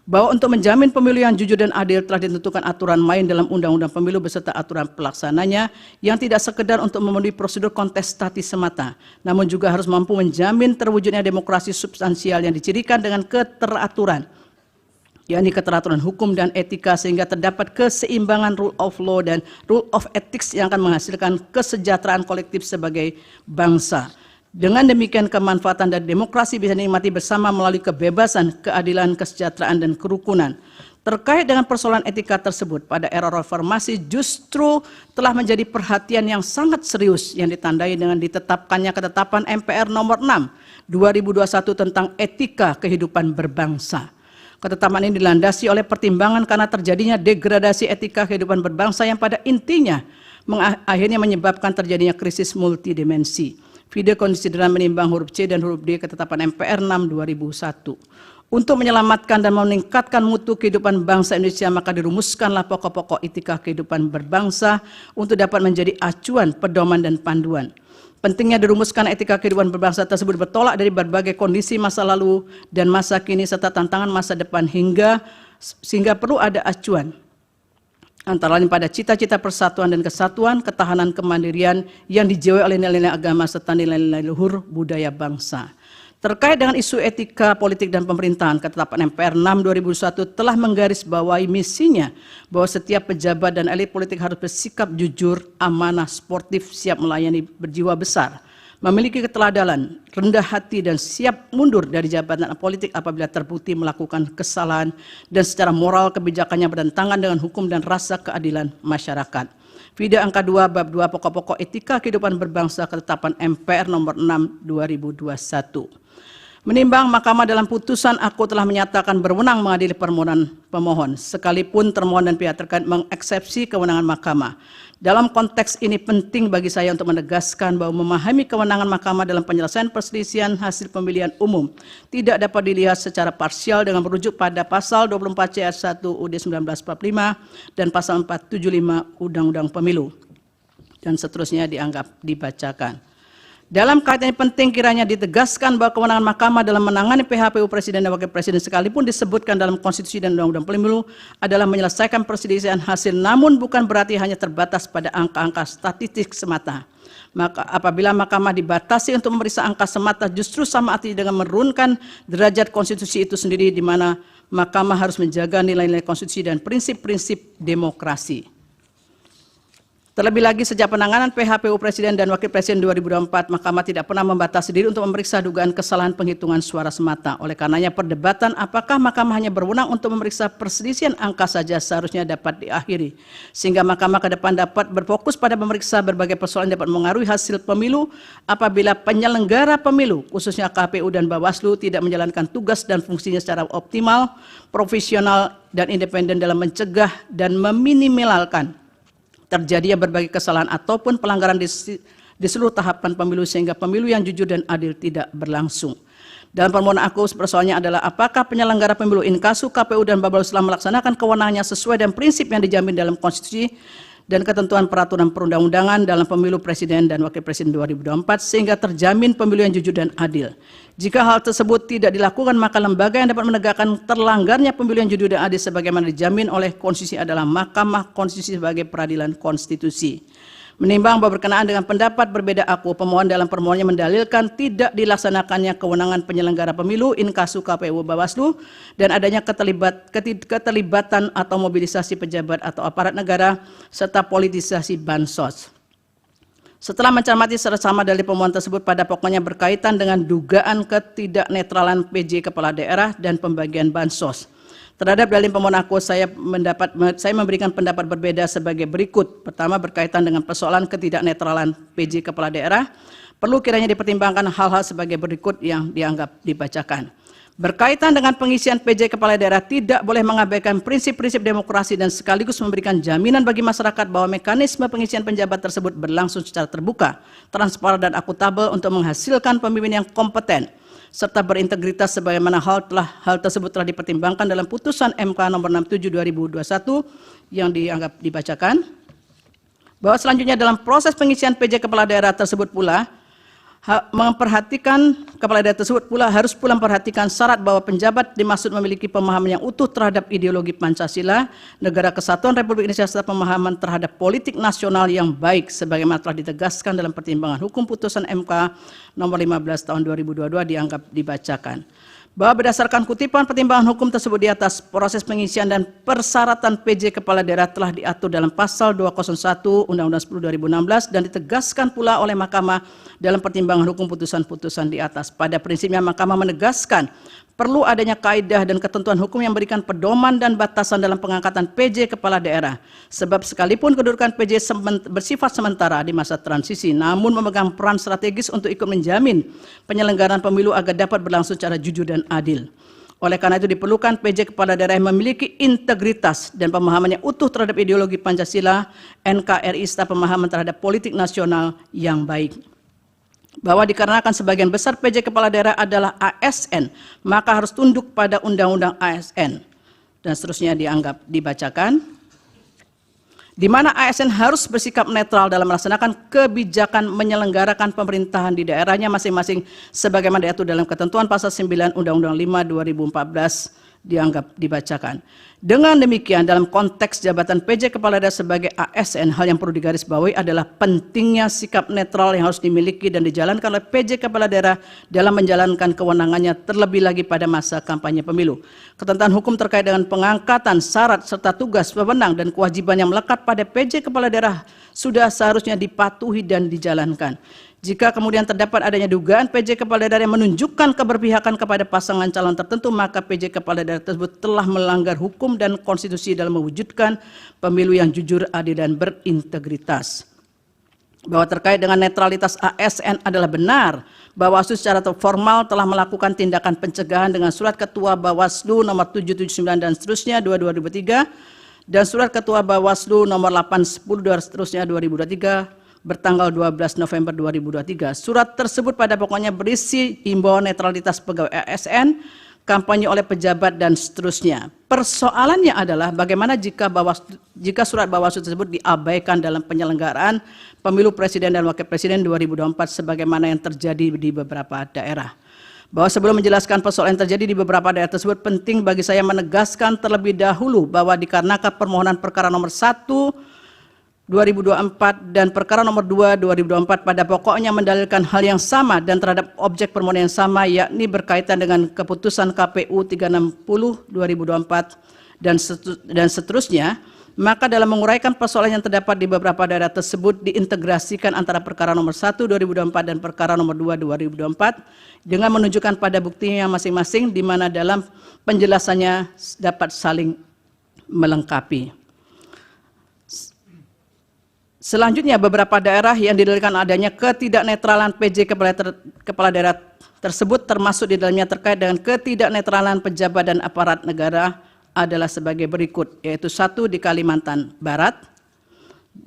Bahwa untuk menjamin pemilu yang jujur dan adil telah ditentukan aturan main dalam Undang-Undang Pemilu beserta aturan pelaksananya yang tidak sekedar untuk memenuhi prosedur kontestasi semata, namun juga harus mampu menjamin terwujudnya demokrasi substansial yang dicirikan dengan keteraturan, yakni keteraturan hukum dan etika sehingga terdapat keseimbangan rule of law dan rule of ethics yang akan menghasilkan kesejahteraan kolektif sebagai bangsa. Dengan demikian kemanfaatan dari demokrasi bisa dinikmati bersama melalui kebebasan, keadilan, kesejahteraan, dan kerukunan. Terkait dengan persoalan etika tersebut, pada era reformasi justru telah menjadi perhatian yang sangat serius yang ditandai dengan ditetapkannya ketetapan MPR nomor 6 2021 tentang etika kehidupan berbangsa. Ketetapan ini dilandasi oleh pertimbangan karena terjadinya degradasi etika kehidupan berbangsa yang pada intinya akhirnya menyebabkan terjadinya krisis multidimensi. Video konsideran menimbang huruf C dan huruf D ketetapan MPR 6/2001. Untuk menyelamatkan dan meningkatkan mutu kehidupan bangsa Indonesia, maka dirumuskanlah pokok-pokok etika kehidupan berbangsa untuk dapat menjadi acuan, pedoman, dan panduan. Pentingnya dirumuskan etika kehidupan berbangsa tersebut bertolak dari berbagai kondisi masa lalu dan masa kini serta tantangan masa depan sehingga perlu ada acuan. Antara lain pada cita-cita persatuan dan kesatuan, ketahanan kemandirian yang dijiwai oleh nilai-nilai agama serta nilai-nilai luhur budaya bangsa. Terkait dengan isu etika politik dan pemerintahan, ketetapan MPR 6/2001 telah menggarisbawahi misinya bahwa setiap pejabat dan elit politik harus bersikap jujur, amanah, sportif, siap melayani, berjiwa besar, memiliki keteladanan, rendah hati, dan siap mundur dari jabatan politik apabila terbukti melakukan kesalahan dan secara moral kebijakannya bertentangan dengan hukum dan rasa keadilan masyarakat. Video angka 2 bab 2 pokok-pokok etika kehidupan berbangsa ketetapan MPR nomor 6/2021. Menimbang Mahkamah dalam putusan aku telah menyatakan berwenang mengadili permohonan pemohon, sekalipun termohon dan pihak terkait mengeksepsi kewenangan Mahkamah. Dalam konteks ini penting bagi saya untuk menegaskan bahwa memahami kewenangan Mahkamah dalam penyelesaian perselisihan hasil pemilihan umum tidak dapat dilihat secara parsial dengan merujuk pada pasal 24 C ayat 1 UUD 1945 dan pasal 475 Undang-Undang Pemilu dan seterusnya dianggap dibacakan. Dalam kaitan ini penting kiranya ditegaskan bahwa kewenangan Mahkamah dalam menangani PHPU Presiden dan Wakil Presiden sekalipun disebutkan dalam Konstitusi dan Undang-Undang Pemilu adalah menyelesaikan perselisihan hasil, namun bukan berarti hanya terbatas pada angka-angka statistik semata. Maka apabila Mahkamah dibatasi untuk memeriksa angka semata, justru sama artinya dengan menurunkan derajat konstitusi itu sendiri, di mana Mahkamah harus menjaga nilai-nilai konstitusi dan prinsip-prinsip demokrasi. Terlebih lagi sejak penanganan PHPU Presiden dan Wakil Presiden 2024, Mahkamah tidak pernah membatasi diri untuk memeriksa dugaan kesalahan penghitungan suara semata. Oleh karenanya perdebatan apakah Mahkamah hanya berwenang untuk memeriksa perselisihan angka saja seharusnya dapat diakhiri. Sehingga Mahkamah ke depan dapat berfokus pada memeriksa berbagai persoalan yang dapat mengaruhi hasil pemilu apabila penyelenggara pemilu, khususnya KPU dan Bawaslu, tidak menjalankan tugas dan fungsinya secara optimal, profesional, dan independen dalam mencegah dan meminimalkan terjadinya berbagai kesalahan ataupun pelanggaran di seluruh tahapan pemilu sehingga pemilu yang jujur dan adil tidak berlangsung. Dalam permohonan aku, persoalannya adalah apakah penyelenggara pemilu inkasu, KPU, dan Bawaslu telah melaksanakan kewenangannya sesuai dengan prinsip yang dijamin dalam konstitusi dan ketentuan peraturan perundang-undangan dalam pemilu Presiden dan Wakil Presiden 2024 sehingga terjamin pemilu yang jujur dan adil. Jika hal tersebut tidak dilakukan, maka lembaga yang dapat menegakkan terlanggarnya pemilu yang jujur dan adil sebagaimana dijamin oleh konstitusi adalah Mahkamah Konstitusi sebagai peradilan konstitusi. Menimbang bahwa berkenaan dengan pendapat berbeda aku, pemohon dalam permohonannya mendalilkan tidak dilaksanakannya kewenangan penyelenggara pemilu inkasu KPU Bawaslu dan adanya keterlibatan atau mobilisasi pejabat atau aparat negara serta politisasi bansos. Setelah mencermati secara dalil pemohon tersebut pada pokoknya berkaitan dengan dugaan ketidaknetralan PJ Kepala Daerah dan pembagian bansos. Terhadap dalil pemohon aku, saya memberikan pendapat berbeda sebagai berikut. Pertama, berkaitan dengan persoalan ketidaknetralan PJ Kepala Daerah, perlu kiranya dipertimbangkan hal-hal sebagai berikut yang dianggap dibacakan. Berkaitan dengan pengisian PJ Kepala Daerah, tidak boleh mengabaikan prinsip-prinsip demokrasi dan sekaligus memberikan jaminan bagi masyarakat bahwa mekanisme pengisian penjabat tersebut berlangsung secara terbuka, transparan, dan akuntabel untuk menghasilkan pemimpin yang kompeten serta berintegritas sebagaimana hal tersebut telah dipertimbangkan dalam putusan MK nomor 67/2021 yang dianggap dibacakan. Bahwa selanjutnya dalam proses pengisian PJ Kepala Daerah tersebut pula harus pula memperhatikan syarat bahwa penjabat dimaksud memiliki pemahaman yang utuh terhadap ideologi Pancasila, Negara Kesatuan Republik Indonesia serta pemahaman terhadap politik nasional yang baik sebagaimana telah ditegaskan dalam pertimbangan hukum putusan MK nomor 15 tahun 2022 dianggap dibacakan. Bahwa berdasarkan kutipan pertimbangan hukum tersebut di atas, proses pengisian dan persyaratan PJ Kepala Daerah telah diatur dalam pasal 201 Undang-Undang 10 2016 dan ditegaskan pula oleh Mahkamah dalam pertimbangan hukum putusan-putusan di atas. Pada prinsipnya Mahkamah menegaskan perlu adanya kaidah dan ketentuan hukum yang memberikan pedoman dan batasan dalam pengangkatan PJ Kepala Daerah. Sebab sekalipun kedudukan PJ bersifat sementara di masa transisi, namun memegang peran strategis untuk ikut menjamin penyelenggaraan pemilu agar dapat berlangsung secara jujur dan adil. Oleh karena itu diperlukan PJ Kepala Daerah yang memiliki integritas dan pemahaman yang utuh terhadap ideologi Pancasila, NKRI, serta pemahaman terhadap politik nasional yang baik. bahwa dikarenakan sebagian besar PJ Kepala Daerah adalah ASN, maka harus tunduk pada Undang-Undang ASN. Dan seterusnya dibacakan. Di mana ASN harus bersikap netral dalam melaksanakan kebijakan menyelenggarakan pemerintahan di daerahnya masing-masing sebagaimana diatur dalam ketentuan pasal 9 Undang-Undang 5 2014 dibacakan. Dengan demikian, dalam konteks jabatan PJ Kepala Daerah sebagai ASN, hal yang perlu digarisbawahi adalah pentingnya sikap netral yang harus dimiliki dan dijalankan oleh PJ Kepala Daerah dalam menjalankan kewenangannya, terlebih lagi pada masa kampanye pemilu. Ketentuan hukum terkait dengan pengangkatan syarat serta tugas, wewenang, dan kewajiban yang melekat pada PJ Kepala Daerah sudah seharusnya dipatuhi dan dijalankan. Jika kemudian terdapat adanya dugaan PJ Kepala Daerah yang menunjukkan keberpihakan kepada pasangan calon tertentu, maka PJ Kepala Daerah tersebut telah melanggar hukum dan konstitusi dalam mewujudkan pemilu yang jujur, adil, dan berintegritas. Bahwa terkait dengan netralitas ASN adalah benar, Bawaslu secara formal telah melakukan tindakan pencegahan dengan surat Ketua Bawaslu nomor 779 dan seterusnya 2023 dan surat Ketua Bawaslu nomor 810 dan seterusnya 2023 bertanggal 12 November 2023. Surat tersebut pada pokoknya berisi himbauan netralitas pegawai ASN, kampanye oleh pejabat, dan seterusnya. Persoalannya adalah bagaimana jika surat Bawaslu tersebut diabaikan dalam penyelenggaraan pemilu presiden dan wakil presiden 2024 sebagaimana yang terjadi di beberapa daerah. Bahwa sebelum menjelaskan persoalan yang terjadi di beberapa daerah tersebut, penting bagi saya menegaskan terlebih dahulu bahwa dikarenakan permohonan perkara nomor 1 2024 dan perkara nomor 2 2024 pada pokoknya mendalilkan hal yang sama dan terhadap objek permohonan yang sama, yakni berkaitan dengan keputusan KPU 360 2024 dan seterusnya, maka dalam menguraikan persoalan yang terdapat di beberapa daerah tersebut diintegrasikan antara perkara nomor 1 2024 dan perkara nomor 2 2024 dengan menunjukkan pada buktinya masing-masing, di mana dalam penjelasannya dapat saling melengkapi. Selanjutnya, beberapa daerah yang didalilkan adanya ketidaknetralan PJ Kepala Daerah tersebut termasuk di dalamnya terkait dengan ketidaknetralan pejabat dan aparat negara adalah sebagai berikut, yaitu 1 di Kalimantan Barat,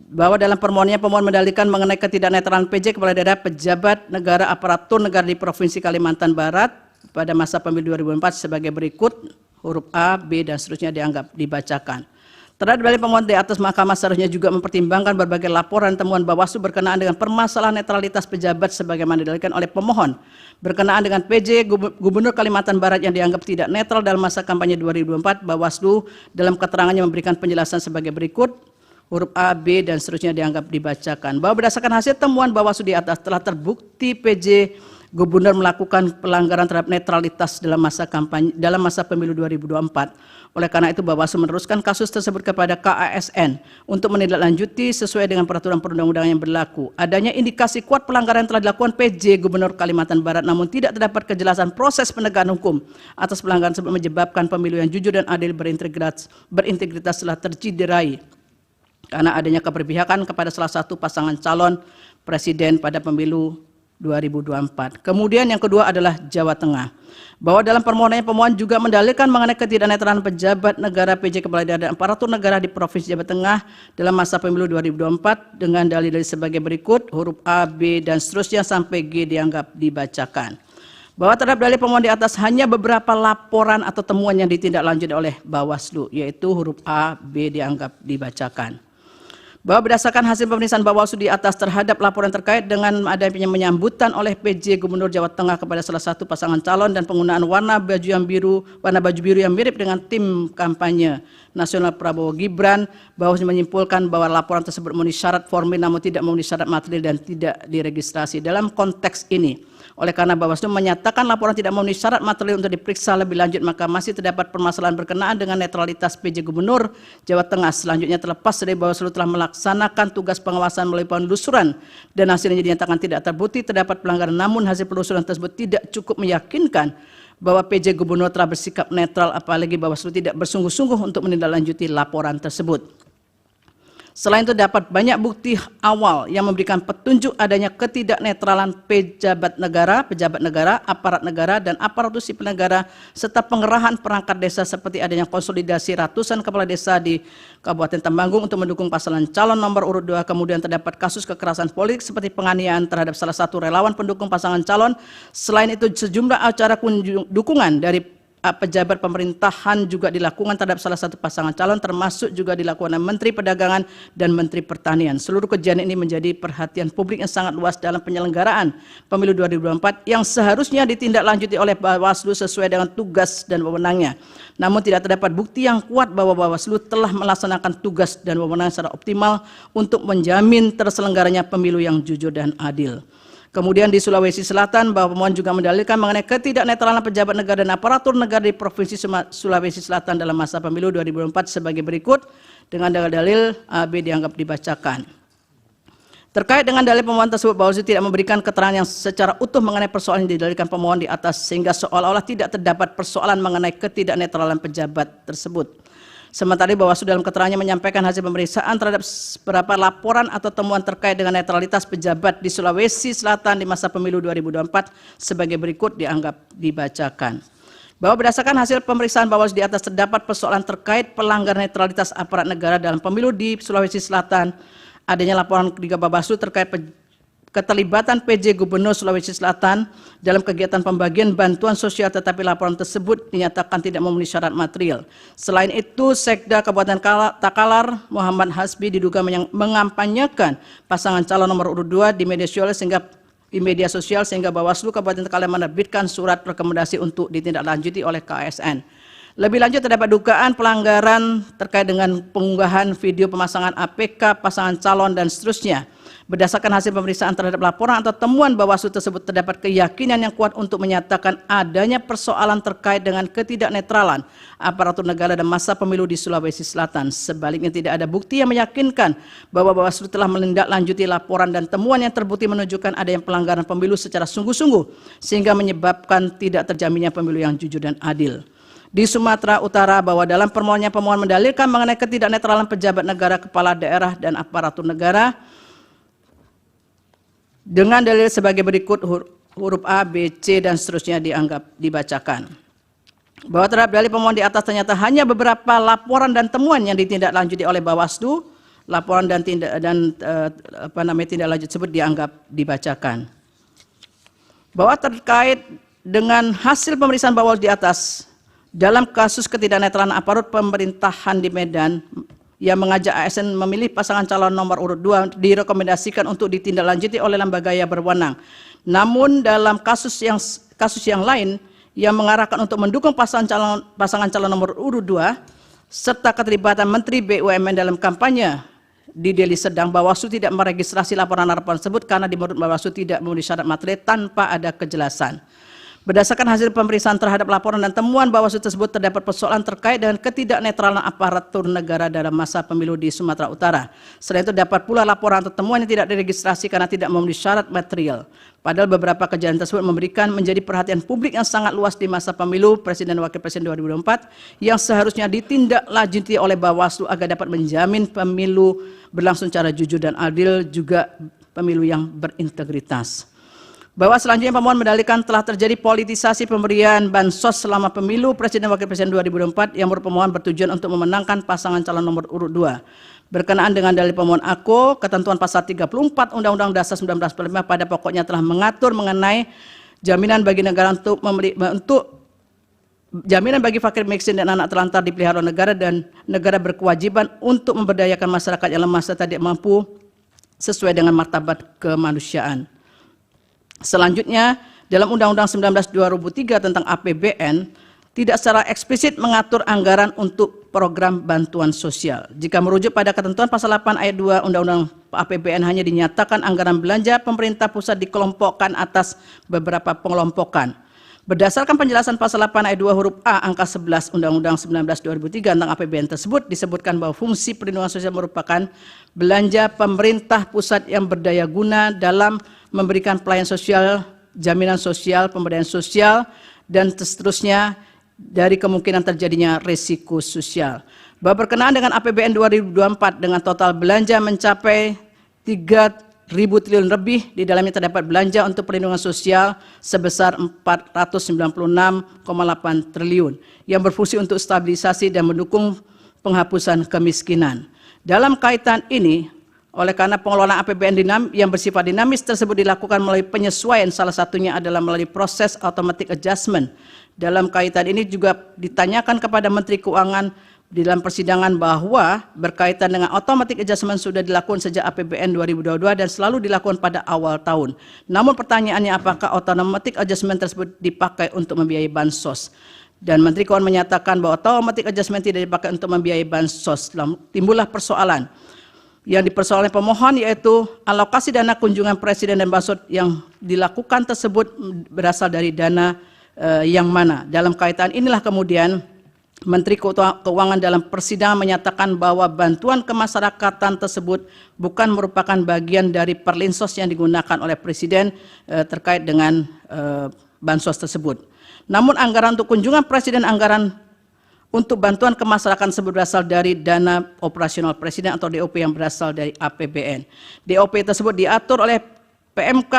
bahwa dalam permohonannya pemohon mendalilkan mengenai ketidaknetralan PJ Kepala Daerah pejabat negara aparatur negara di Provinsi Kalimantan Barat pada masa pemilu 2004 sebagai berikut, huruf A, B, dan seterusnya dibacakan. Terhadap dalil pemohon di atas, Mahkamah seharusnya juga mempertimbangkan berbagai laporan temuan Bawaslu berkenaan dengan permasalahan netralitas pejabat sebagaimana didalilkan oleh pemohon berkenaan dengan PJ Gubernur Kalimantan Barat yang dianggap tidak netral dalam masa kampanye 2024. Bawaslu dalam keterangannya memberikan penjelasan sebagai berikut, huruf A, B, dan seterusnya dibacakan. Bahwa berdasarkan hasil temuan Bawaslu di atas telah terbukti PJ Gubernur melakukan pelanggaran terhadap netralitas dalam masa pemilu 2024. Oleh karena itu, Bawaslu meneruskan kasus tersebut kepada KASN untuk menindaklanjuti sesuai dengan peraturan perundang-undangan yang berlaku. Adanya indikasi kuat pelanggaran yang telah dilakukan PJ Gubernur Kalimantan Barat, namun tidak terdapat kejelasan proses penegakan hukum atas pelanggaran tersebut menyebabkan pemilu yang jujur dan adil berintegritas telah tercederai karena adanya keberpihakan kepada salah satu pasangan calon presiden pada pemilu 2024. Kemudian yang kedua adalah Jawa Tengah. Bahwa dalam permohonannya pemohon juga mendalilkan mengenai ketidaknetralan pejabat negara PJ Kepala Daerah dan aparatur negara di Provinsi Jawa Tengah dalam masa pemilu 2024 dengan dalil-dalil sebagai berikut, huruf A, B, dan seterusnya sampai G dibacakan. Bahwa terhadap dalil pemohon di atas hanya beberapa laporan atau temuan yang ditindaklanjuti oleh Bawaslu, yaitu huruf A, B dibacakan. Bahwa berdasarkan hasil pemeriksaan Bawaslu di atas terhadap laporan terkait dengan adanya penyambutan oleh PJ Gubernur Jawa Tengah kepada salah satu pasangan calon dan penggunaan warna baju biru yang mirip dengan tim kampanye nasional Prabowo Gibran, Bawaslu menyimpulkan bahwa laporan tersebut memenuhi syarat formil namun tidak memenuhi syarat material dan tidak diregistrasi. Dalam konteks ini, oleh karena Bawaslu menyatakan laporan tidak memenuhi syarat material untuk diperiksa lebih lanjut, maka masih terdapat permasalahan berkenaan dengan netralitas PJ Gubernur Jawa Tengah. Selanjutnya, terlepas dari Bawaslu telah melaksanakan tugas pengawasan melalui penelusuran dan hasilnya dinyatakan tidak terbukti terdapat pelanggaran, namun hasil penelusuran tersebut tidak cukup meyakinkan bahwa PJ Gubernur telah bersikap netral, apalagi Bawaslu tidak bersungguh-sungguh untuk menindaklanjuti laporan tersebut. Selain itu dapat banyak bukti awal yang memberikan petunjuk adanya ketidaknetralan pejabat negara, aparat negara, dan aparatur sipil negara, serta pengerahan perangkat desa seperti adanya konsolidasi ratusan kepala desa di Kabupaten Temanggung untuk mendukung pasangan calon nomor urut 2. Kemudian terdapat kasus kekerasan politik seperti penganiayaan terhadap salah satu relawan pendukung pasangan calon. Selain itu sejumlah acara dukungan dari pejabat pemerintahan juga dilakukan terhadap salah satu pasangan calon, termasuk juga dilakukan oleh Menteri Perdagangan dan Menteri Pertanian. Seluruh kejadian ini menjadi perhatian publik yang sangat luas dalam penyelenggaraan Pemilu 2024 yang seharusnya ditindaklanjuti oleh Bawaslu sesuai dengan tugas dan wewenangnya. Namun tidak terdapat bukti yang kuat bahwa Bawaslu telah melaksanakan tugas dan wewenang secara optimal untuk menjamin terselenggaranya pemilu yang jujur dan adil. Kemudian di Sulawesi Selatan, bahwa pemohon juga mendalilkan mengenai ketidaknetralan pejabat negara dan aparatur negara di Provinsi Sulawesi Selatan dalam masa pemilu 2024 sebagai berikut, dengan dalil A, B dianggap dibacakan. Terkait dengan dalil pemohon tersebut, Bawaslu tidak memberikan keterangan yang secara utuh mengenai persoalan yang didalilkan pemohon di atas, sehingga seolah-olah tidak terdapat persoalan mengenai ketidaknetralan pejabat tersebut. Sementara Bawaslu dalam keterangannya menyampaikan hasil pemeriksaan terhadap beberapa laporan atau temuan terkait dengan netralitas pejabat di Sulawesi Selatan di masa pemilu 2024 sebagai berikut dianggap dibacakan. Bahwa berdasarkan hasil pemeriksaan Bawaslu di atas terdapat persoalan terkait pelanggaran netralitas aparat negara dalam pemilu di Sulawesi Selatan, adanya laporan ketiga Bawaslu terkait keterlibatan PJ Gubernur Sulawesi Selatan dalam kegiatan pembagian bantuan sosial, tetapi laporan tersebut dinyatakan tidak memenuhi syarat material. Selain itu, Sekda Kabupaten Takalar Muhammad Hasbi diduga mengampanyekan pasangan calon nomor urut 2 di media sosial sehingga Bawaslu Kabupaten Takalar menerbitkan surat rekomendasi untuk ditindaklanjuti oleh KASN. Lebih lanjut terdapat dugaan pelanggaran terkait dengan pengunggahan video pemasangan APK pasangan calon dan seterusnya. Berdasarkan hasil pemeriksaan terhadap laporan atau temuan Bawaslu tersebut, terdapat keyakinan yang kuat untuk menyatakan adanya persoalan terkait dengan ketidaknetralan aparatur negara dan masa pemilu di Sulawesi Selatan. Sebaliknya tidak ada bukti yang meyakinkan bahwa Bawaslu telah menindaklanjuti laporan dan temuan yang terbukti menunjukkan adanya pelanggaran pemilu secara sungguh-sungguh sehingga menyebabkan tidak terjaminnya pemilu yang jujur dan adil. Di Sumatera Utara, bahwa dalam permohonannya pemohon mendalilkan mengenai ketidaknetralan pejabat negara, kepala daerah, dan aparatur negara dengan dalil sebagai berikut, huruf A, B, C, dan seterusnya dianggap dibacakan. Bahwa terhadap dalil pemohon di atas ternyata hanya beberapa laporan dan temuan yang ditindaklanjuti oleh Bawaslu, laporan dan tindak lanjut tersebut dianggap dibacakan. Bahwa terkait dengan hasil pemeriksaan Bawaslu di atas, dalam kasus ketidaknetralan aparat pemerintahan di Medan yang mengajak ASN memilih pasangan calon nomor urut 2 direkomendasikan untuk ditindaklanjuti oleh lembaga yang berwenang. Namun dalam kasus yang lain yang mengarahkan untuk mendukung pasangan calon nomor urut 2 serta keterlibatan Menteri BUMN dalam kampanye di Deli Serdang, Bawaslu tidak meregistrasi laporan-laporan tersebut karena menurut Bawaslu tidak memenuhi syarat materi tanpa ada kejelasan. Berdasarkan hasil pemeriksaan terhadap laporan dan temuan Bawaslu tersebut, terdapat persoalan terkait dengan ketidaknetralan aparatur negara dalam masa pemilu di Sumatera Utara. Selain itu dapat pula laporan atau temuan yang tidak diregistrasi karena tidak memenuhi syarat material. Padahal beberapa kejadian tersebut menjadi perhatian publik yang sangat luas di masa pemilu Presiden dan Wakil Presiden 2024 yang seharusnya ditindaklanjuti oleh Bawaslu agar dapat menjamin pemilu berlangsung secara jujur dan adil, juga pemilu yang berintegritas. Bahwa selanjutnya pemohon mendalilkan telah terjadi politisasi pemberian bansos selama pemilu Presiden dan Wakil Presiden 2024 yang menurut pemohon bertujuan untuk memenangkan pasangan calon nomor urut 2. Berkenaan dengan dalil pemohon AKO, ketentuan pasal 34 Undang-Undang Dasar 1945 pada pokoknya telah mengatur mengenai jaminan bagi negara untuk jaminan bagi fakir miskin dan anak terlantar dipelihara oleh negara, dan negara berkewajiban untuk memberdayakan masyarakat yang lemah serta tidak mampu sesuai dengan martabat kemanusiaan. Selanjutnya, dalam Undang-Undang 19/2003 tentang APBN tidak secara eksplisit mengatur anggaran untuk program bantuan sosial. Jika merujuk pada ketentuan pasal 8 ayat 2 Undang-Undang APBN, hanya dinyatakan anggaran belanja pemerintah pusat dikelompokkan atas beberapa pengelompokan. Berdasarkan penjelasan pasal 8 ayat 2 huruf A angka 11 Undang-Undang 19/2003 tentang APBN tersebut, disebutkan bahwa fungsi perlindungan sosial merupakan belanja pemerintah pusat yang berdaya guna dalam memberikan pelayanan sosial, jaminan sosial, pemberdayaan sosial, dan seterusnya dari kemungkinan terjadinya risiko sosial. Bahwa berkenaan dengan APBN 2024 dengan total belanja mencapai 3.000 triliun lebih, di dalamnya terdapat belanja untuk perlindungan sosial sebesar 496,8 triliun yang berfungsi untuk stabilisasi dan mendukung penghapusan kemiskinan. Dalam kaitan ini, oleh karena pengelolaan APBN yang bersifat dinamis tersebut dilakukan melalui penyesuaian, salah satunya adalah melalui proses automatic adjustment. Dalam kaitan ini juga ditanyakan kepada Menteri Keuangan di dalam persidangan bahwa berkaitan dengan automatic adjustment sudah dilakukan sejak APBN 2022 dan selalu dilakukan pada awal tahun. Namun pertanyaannya, apakah automatic adjustment tersebut dipakai untuk membiayai bansos? Dan Menteri Keuangan menyatakan bahwa automatic adjustment tidak dipakai untuk membiayai bansos. Timbullah persoalan yang dipersoalkan pemohon, yaitu alokasi dana kunjungan Presiden dan bansos yang dilakukan tersebut berasal dari dana yang mana. Dalam kaitan inilah kemudian Menteri Keuangan dalam persidangan menyatakan bahwa bantuan kemasyarakatan tersebut bukan merupakan bagian dari perlinsos yang digunakan oleh Presiden terkait dengan bansos tersebut. Namun anggaran untuk kunjungan Presiden, anggaran untuk bantuan kemasyarakatan tersebut berasal dari dana operasional Presiden atau DOP yang berasal dari APBN. DOP tersebut diatur oleh PMK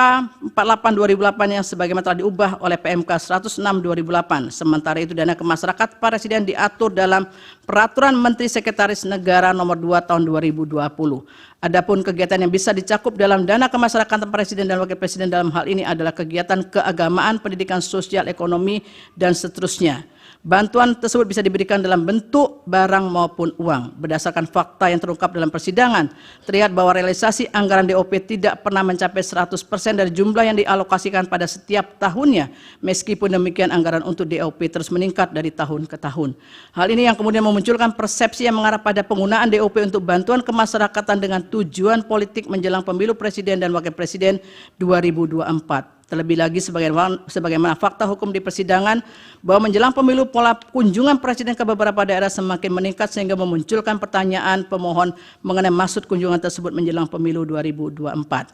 48/2008 yang sebagaimana telah diubah oleh PMK 106/2008. Sementara itu dana kemasyarakatan Presiden diatur dalam Peraturan Menteri Sekretaris Negara Nomor 2 Tahun 2020. Adapun kegiatan yang bisa dicakup dalam dana kemasyarakatan Presiden dan Wakil Presiden dalam hal ini adalah kegiatan keagamaan, pendidikan, sosial, ekonomi, dan seterusnya. Bantuan tersebut bisa diberikan dalam bentuk barang maupun uang. Berdasarkan fakta yang terungkap dalam persidangan, terlihat bahwa realisasi anggaran DOP tidak pernah mencapai 100% dari jumlah yang dialokasikan pada setiap tahunnya. Meskipun demikian, anggaran untuk DOP terus meningkat dari tahun ke tahun. Hal ini yang kemudian memunculkan persepsi yang mengarah pada penggunaan DOP untuk bantuan kemasyarakatan dengan tujuan politik menjelang pemilu Presiden dan Wakil Presiden 2024. Terlebih lagi sebagaimana fakta hukum di persidangan bahwa menjelang pemilu pola kunjungan Presiden ke beberapa daerah semakin meningkat sehingga memunculkan pertanyaan pemohon mengenai maksud kunjungan tersebut menjelang pemilu 2024.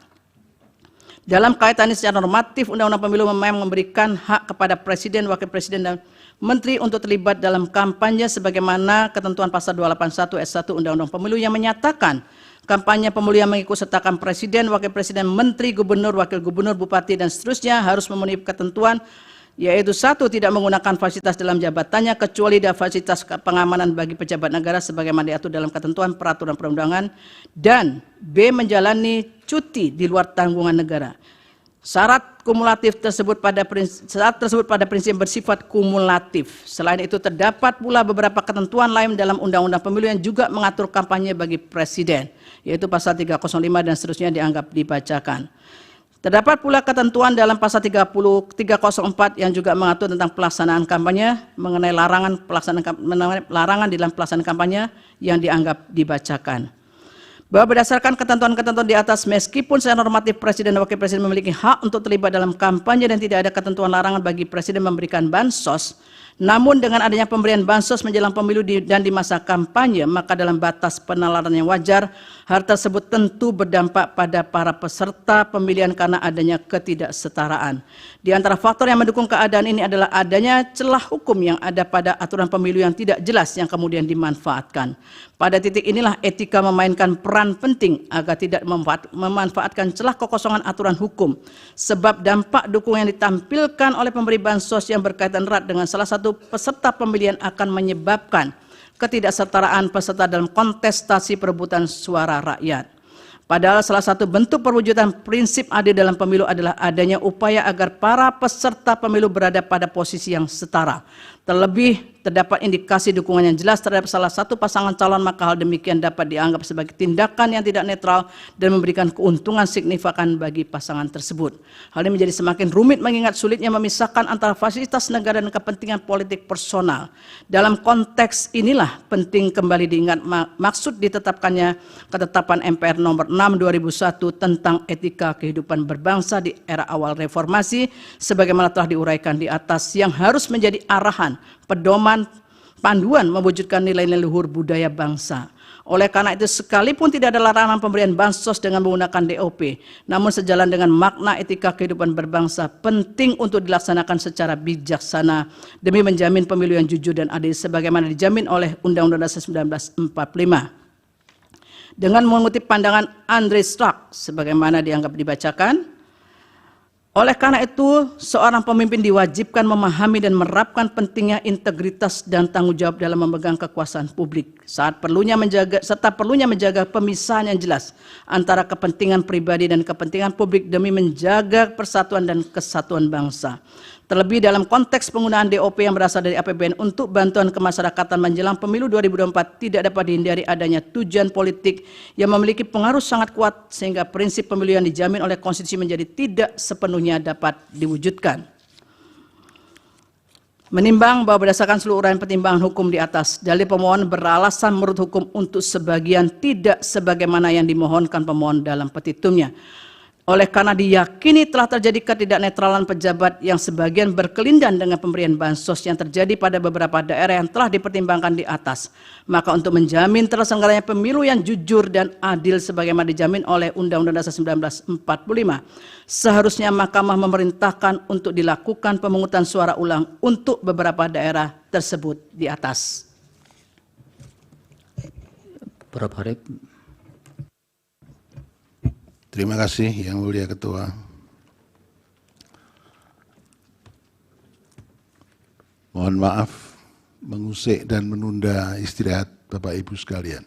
Dalam kaitan ini secara normatif, Undang-Undang Pemilu memang memberikan hak kepada Presiden, Wakil Presiden, dan Menteri untuk terlibat dalam kampanye sebagaimana ketentuan pasal 281 ayat 1 Undang-Undang Pemilu yang menyatakan kampanye pemilu yang mengikutsertakan Presiden, Wakil Presiden, Menteri, Gubernur, Wakil Gubernur, Bupati, dan seterusnya harus memenuhi ketentuan, yaitu 1. Tidak menggunakan fasilitas dalam jabatannya kecuali ada fasilitas pengamanan bagi pejabat negara sebagaimana diatur dalam ketentuan peraturan perundangan, dan B. Menjalani cuti di luar tanggungan negara. Syarat kumulatif tersebut pada prinsip bersifat kumulatif. Selain itu terdapat pula beberapa ketentuan lain dalam Undang-Undang Pemilu yang juga mengatur kampanye bagi Presiden, yaitu pasal 305 dan seterusnya dianggap dibacakan. Terdapat pula ketentuan dalam pasal 304 yang juga mengatur tentang pelaksanaan kampanye mengenai larangan dalam pelaksanaan kampanye yang dianggap dibacakan. Bahwa berdasarkan ketentuan-ketentuan di atas, meskipun secara normatif Presiden dan Wakil Presiden memiliki hak untuk terlibat dalam kampanye dan tidak ada ketentuan larangan bagi Presiden memberikan bansos, namun dengan adanya pemberian bansos menjelang pemilu dan di masa kampanye, maka dalam batas penalaran yang wajar, hal tersebut tentu berdampak pada para peserta pemilihan karena adanya ketidaksetaraan. Di antara faktor yang mendukung keadaan ini adalah adanya celah hukum yang ada pada aturan pemilu yang tidak jelas yang kemudian dimanfaatkan. Pada titik inilah etika memainkan peran penting agar tidak memanfaatkan celah kekosongan aturan hukum. Sebab dampak dukungan yang ditampilkan oleh pemberi bansos yang berkaitan erat dengan salah satu peserta pemilihan akan menyebabkan ketidaksetaraan peserta dalam kontestasi perebutan suara rakyat. Padahal salah satu bentuk perwujudan prinsip adil dalam pemilu adalah adanya upaya agar para peserta pemilu berada pada posisi yang setara. Terlebih terdapat indikasi dukungan yang jelas terhadap salah satu pasangan calon, maka hal demikian dapat dianggap sebagai tindakan yang tidak netral dan memberikan keuntungan signifikan bagi pasangan tersebut. Hal ini menjadi semakin rumit mengingat sulitnya memisahkan antara fasilitas negara dan kepentingan politik personal. Dalam konteks inilah penting kembali diingat maksud ditetapkannya ketetapan MPR nomor 6 2001 tentang etika kehidupan berbangsa di era awal reformasi sebagaimana telah diuraikan di atas, yang harus menjadi arahan, pedoman, panduan mewujudkan nilai-nilai luhur budaya bangsa. Oleh karena itu, sekalipun tidak ada larangan pemberian bansos dengan menggunakan DOP, namun sejalan dengan makna etika kehidupan berbangsa, penting untuk dilaksanakan secara bijaksana demi menjamin pemilu yang jujur dan adil sebagaimana dijamin oleh Undang-Undang Dasar 1945. Dengan mengutip pandangan Andre Strack sebagaimana dianggap dibacakan, oleh karena itu, seorang pemimpin diwajibkan memahami dan menerapkan pentingnya integritas dan tanggung jawab dalam memegang kekuasaan publik, perlunya menjaga pemisahan yang jelas antara kepentingan pribadi dan kepentingan publik demi menjaga persatuan dan kesatuan bangsa. Terlebih dalam konteks penggunaan DOP yang berasal dari APBN untuk bantuan kemasyarakatan menjelang pemilu 2024 tidak dapat dihindari adanya tujuan politik yang memiliki pengaruh sangat kuat sehingga prinsip pemilu yang dijamin oleh konstitusi menjadi tidak sepenuhnya dapat diwujudkan. Menimbang bahwa berdasarkan seluruh uraian pertimbangan hukum di atas, dalil pemohon beralasan menurut hukum untuk sebagian tidak sebagaimana yang dimohonkan pemohon dalam petitumnya. Oleh karena diyakini telah terjadi ketidaknetralan pejabat yang sebagian berkelindan dengan pemberian bansos yang terjadi pada beberapa daerah yang telah dipertimbangkan di atas, maka untuk menjamin terselenggaranya pemilu yang jujur dan adil sebagaimana dijamin oleh Undang-Undang Dasar 1945, seharusnya Mahkamah memerintahkan untuk dilakukan pemungutan suara ulang untuk beberapa daerah tersebut di atas. Prof. Harip. Terima kasih Yang Mulia Ketua. Mohon maaf mengusik dan menunda istirahat Bapak Ibu sekalian.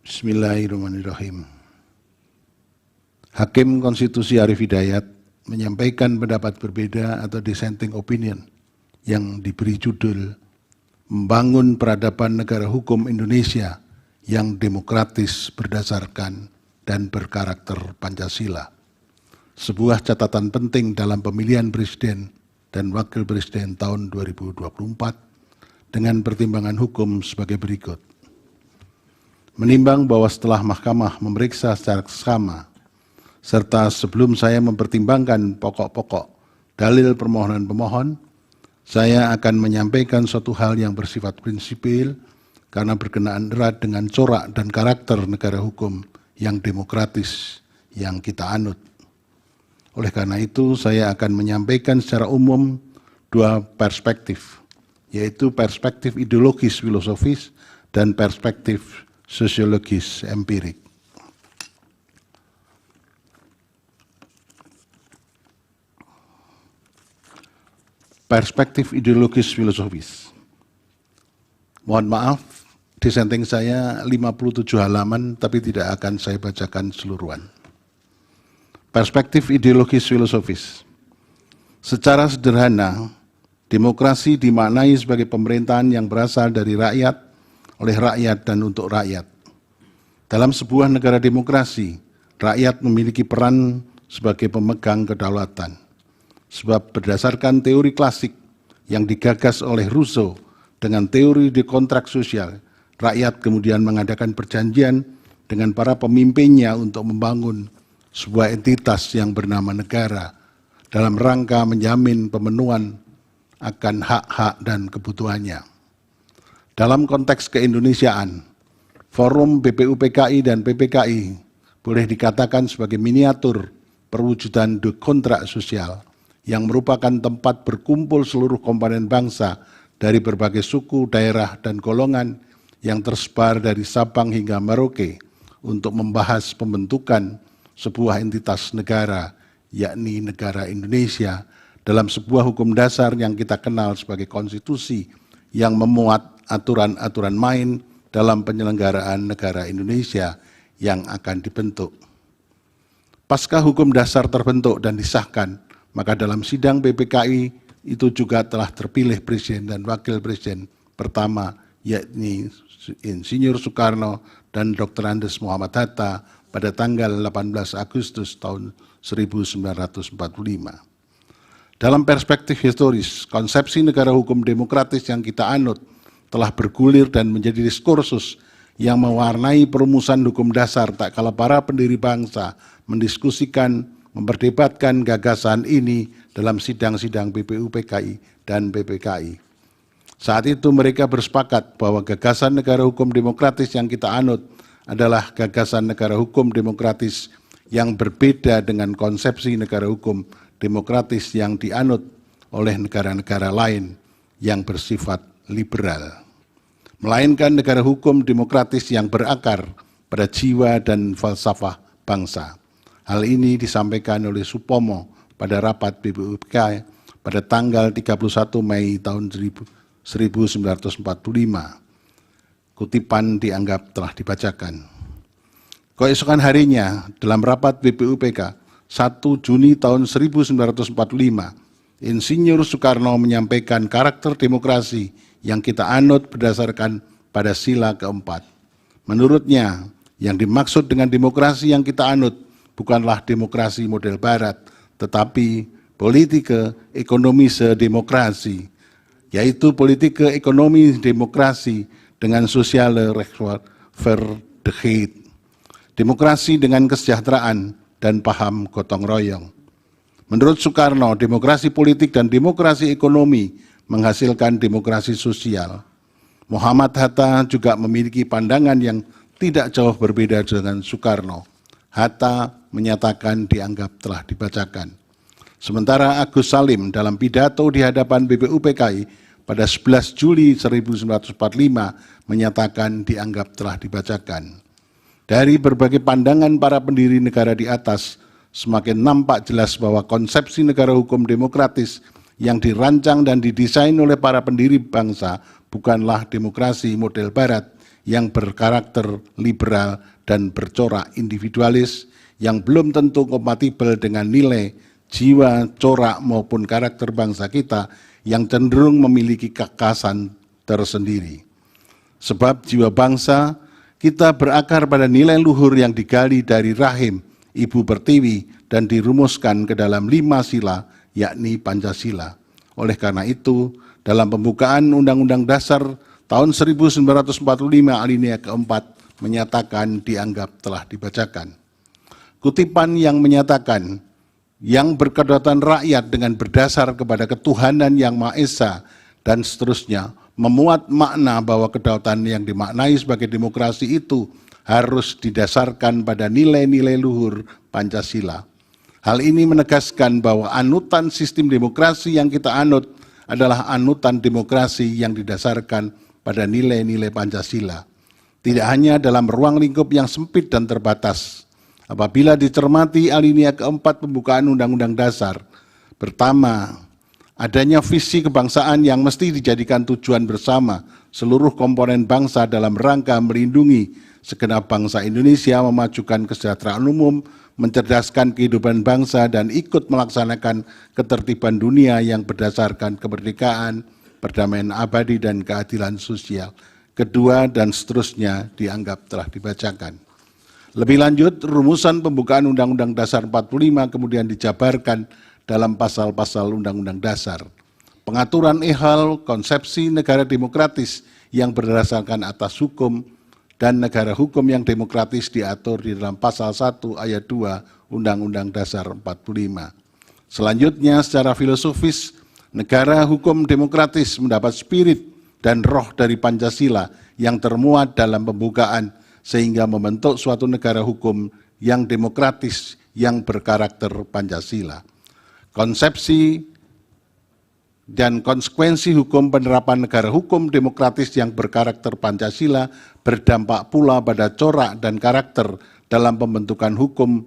Bismillahirrahmanirrahim. Hakim Konstitusi Arief Hidayat menyampaikan pendapat berbeda atau dissenting opinion yang diberi judul Membangun Peradaban Negara Hukum Indonesia yang demokratis berdasarkan dan berkarakter Pancasila. Sebuah catatan penting dalam pemilihan presiden dan wakil presiden tahun 2024 dengan pertimbangan hukum sebagai berikut. Menimbang bahwa setelah Mahkamah memeriksa secara seksama, serta sebelum saya mempertimbangkan pokok-pokok dalil permohonan pemohon, saya akan menyampaikan suatu hal yang bersifat prinsipil karena berkenaan erat dengan corak dan karakter negara hukum yang demokratis yang kita anut. Oleh karena itu, saya akan menyampaikan secara umum dua perspektif, yaitu perspektif ideologis filosofis dan perspektif sosiologis empirik. Perspektif ideologis filosofis. Mohon maaf, dissenting saya 57 halaman, tapi tidak akan saya bacakan seluruhan. Perspektif ideologis filosofis. Secara sederhana, demokrasi dimaknai sebagai pemerintahan yang berasal dari rakyat, oleh rakyat dan untuk rakyat. Dalam sebuah negara demokrasi, rakyat memiliki peran sebagai pemegang kedaulatan. Sebab berdasarkan teori klasik yang digagas oleh Rousseau dengan teori di kontrak sosial, rakyat kemudian mengadakan perjanjian dengan para pemimpinnya untuk membangun sebuah entitas yang bernama negara dalam rangka menjamin pemenuhan akan hak-hak dan kebutuhannya. Dalam konteks keindonesiaan, Forum BPUPKI dan PPKI boleh dikatakan sebagai miniatur perwujudan de kontrak sosial yang merupakan tempat berkumpul seluruh komponen bangsa dari berbagai suku, daerah, dan golongan yang tersebar dari Sabang hingga Merauke untuk membahas pembentukan sebuah entitas negara, yakni negara Indonesia, dalam sebuah hukum dasar yang kita kenal sebagai konstitusi yang memuat aturan-aturan main dalam penyelenggaraan negara Indonesia yang akan dibentuk. Pasca hukum dasar terbentuk dan disahkan, maka dalam sidang PPKI itu juga telah terpilih presiden dan wakil presiden pertama, yakni Insinyur Soekarno dan Dr. Andes Muhammad Hatta pada tanggal 18 Agustus tahun 1945. Dalam perspektif historis, konsepsi negara hukum demokratis yang kita anut telah bergulir dan menjadi diskursus yang mewarnai perumusan hukum dasar tak kala para pendiri bangsa mendiskusikan, memperdebatkan gagasan ini dalam sidang-sidang BPUPKI dan PPKI. Saat itu mereka bersepakat bahwa gagasan negara hukum demokratis yang kita anut adalah gagasan negara hukum demokratis yang berbeda dengan konsepsi negara hukum demokratis yang dianut oleh negara-negara lain yang bersifat liberal, melainkan negara hukum demokratis yang berakar pada jiwa dan falsafah bangsa. Hal ini disampaikan oleh Supomo pada rapat BPUPK pada tanggal 31 Mei tahun 1945. Kutipan dianggap telah dibacakan. Keesokan harinya, dalam rapat BPUPK 1 Juni tahun 1945, Insinyur Soekarno menyampaikan karakter demokrasi yang kita anut berdasarkan pada sila keempat. Menurutnya, yang dimaksud dengan demokrasi yang kita anut bukanlah demokrasi model barat, tetapi politieke ekonomische demokrasi, yaitu politieke ekonomi demokrasi dengan sosiale rechtvaardigheid, demokrasi dengan kesejahteraan dan paham gotong royong. Menurut Soekarno, demokrasi politik dan demokrasi ekonomi menghasilkan demokrasi sosial. Muhammad Hatta juga memiliki pandangan yang tidak jauh berbeda dengan Soekarno. Hatta menyatakan dianggap telah dibacakan. Sementara Agus Salim dalam pidato di hadapan BPUPKI pada 11 Juli 1945 menyatakan dianggap telah dibacakan. Dari berbagai pandangan para pendiri negara di atas, semakin nampak jelas bahwa konsepsi negara hukum demokratis yang dirancang dan didesain oleh para pendiri bangsa bukanlah demokrasi model barat yang berkarakter liberal dan bercorak individualis yang belum tentu kompatibel dengan nilai, jiwa, corak maupun karakter bangsa kita yang cenderung memiliki kekasan tersendiri. Sebab jiwa bangsa kita berakar pada nilai luhur yang digali dari rahim Ibu Pertiwi dan dirumuskan ke dalam 5 sila, yakni Pancasila. Oleh karena itu, dalam pembukaan Undang-Undang Dasar tahun 1945 alinea keempat menyatakan dianggap telah dibacakan. Kutipan yang menyatakan yang berkedaulatan rakyat dengan berdasar kepada ketuhanan yang Maha Esa dan seterusnya memuat makna bahwa kedaulatan yang dimaknai sebagai demokrasi itu harus didasarkan pada nilai-nilai luhur Pancasila. Hal ini menegaskan bahwa anutan sistem demokrasi yang kita anut adalah anutan demokrasi yang didasarkan pada nilai-nilai Pancasila. Tidak hanya dalam ruang lingkup yang sempit dan terbatas. Apabila dicermati alinea keempat pembukaan Undang-Undang Dasar, pertama, adanya visi kebangsaan yang mesti dijadikan tujuan bersama seluruh komponen bangsa dalam rangka melindungi segenap bangsa Indonesia, memajukan kesejahteraan umum, mencerdaskan kehidupan bangsa, dan ikut melaksanakan ketertiban dunia yang berdasarkan kemerdekaan, perdamaian abadi, dan keadilan sosial. Kedua, dan seterusnya dianggap telah dibacakan. Lebih lanjut, rumusan pembukaan Undang-Undang Dasar 45 kemudian dijabarkan dalam pasal-pasal Undang-Undang Dasar. Pengaturan ihal konsepsi negara demokratis yang berdasarkan atas hukum dan negara hukum yang demokratis diatur di dalam pasal 1 ayat 2 Undang-Undang Dasar 45. Selanjutnya, secara filosofis, negara hukum demokratis mendapat spirit dan roh dari Pancasila yang termuat dalam pembukaan sehingga membentuk suatu negara hukum yang demokratis yang berkarakter Pancasila. Konsepsi dan konsekuensi hukum penerapan negara hukum demokratis yang berkarakter Pancasila berdampak pula pada corak dan karakter dalam pembentukan hukum.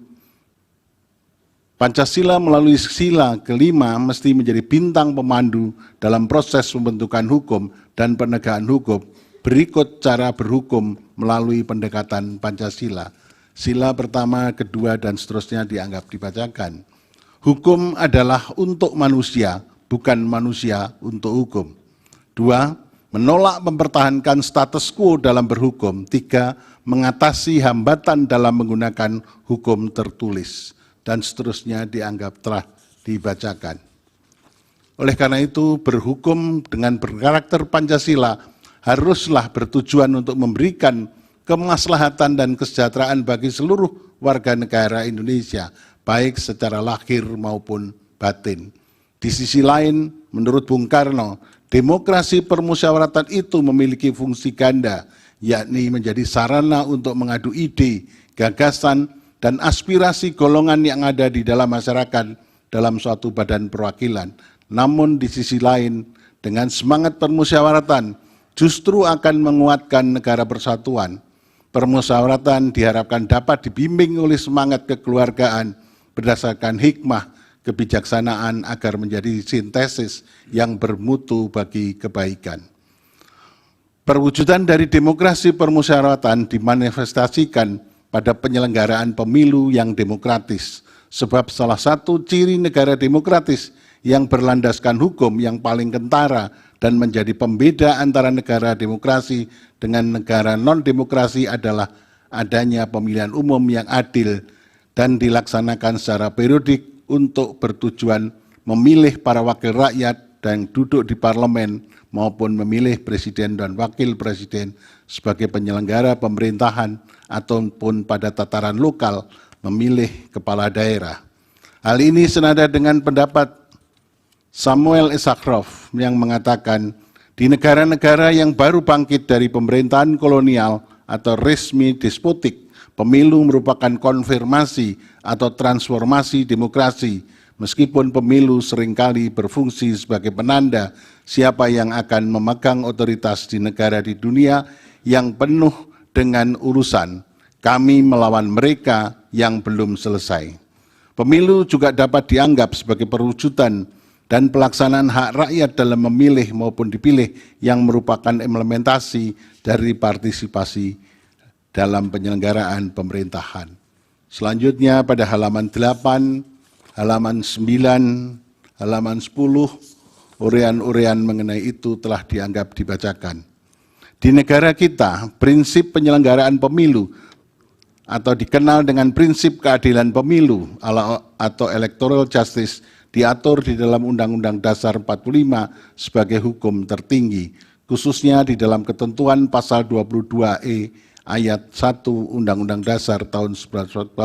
Pancasila melalui sila kelima mesti menjadi bintang pemandu dalam proses pembentukan hukum dan penegakan hukum. Berikut cara berhukum melalui pendekatan Pancasila. Sila pertama, kedua, dan seterusnya dianggap dibacakan. Hukum adalah untuk manusia, bukan manusia untuk hukum. 2. Menolak mempertahankan status quo dalam berhukum. 3. Mengatasi hambatan dalam menggunakan hukum tertulis. Dan seterusnya dianggap telah dibacakan. Oleh karena itu, berhukum dengan berkarakter Pancasila haruslah bertujuan untuk memberikan kemaslahatan dan kesejahteraan bagi seluruh warga negara Indonesia, baik secara lahir maupun batin. Di sisi lain, menurut Bung Karno, Demokrasi permusyawaratan itu memiliki fungsi ganda, yakni menjadi sarana untuk mengadu ide, gagasan, dan aspirasi golongan yang ada di dalam masyarakat dalam suatu badan perwakilan. Namun di sisi lain, dengan semangat permusyawaratan justru akan menguatkan negara persatuan. Permusyawaratan diharapkan dapat dibimbing oleh semangat kekeluargaan berdasarkan hikmah, kebijaksanaan agar menjadi sintesis yang bermutu bagi kebaikan. Perwujudan dari demokrasi permusyawaratan dimanifestasikan pada penyelenggaraan pemilu yang demokratis, sebab salah satu ciri negara demokratis yang berlandaskan hukum yang paling kentara dan menjadi pembeda antara negara demokrasi dengan negara non-demokrasi adalah adanya pemilihan umum yang adil dan dilaksanakan secara periodik untuk bertujuan memilih para wakil rakyat dan duduk di parlemen maupun memilih presiden dan wakil presiden sebagai penyelenggara pemerintahan ataupun pada tataran lokal memilih kepala daerah. Hal ini senada dengan pendapat Samuel Issacharoff yang mengatakan di negara-negara yang baru bangkit dari pemerintahan kolonial atau resmi despotik, pemilu merupakan konfirmasi atau transformasi demokrasi, meskipun pemilu seringkali berfungsi sebagai penanda siapa yang akan memegang otoritas di negara di dunia yang penuh dengan urusan kami melawan mereka yang belum selesai. Pemilu juga dapat dianggap sebagai perwujudan dan pelaksanaan hak rakyat dalam memilih maupun dipilih yang merupakan implementasi dari partisipasi dalam penyelenggaraan pemerintahan. Selanjutnya pada halaman 8, halaman 9, halaman 10, urean-urean mengenai itu telah dianggap dibacakan. Di negara kita, prinsip penyelenggaraan pemilu atau dikenal dengan prinsip keadilan pemilu atau electoral justice diatur di dalam Undang-Undang Dasar 45 sebagai hukum tertinggi, khususnya di dalam ketentuan pasal 22E ayat 1 Undang-Undang Dasar tahun 1945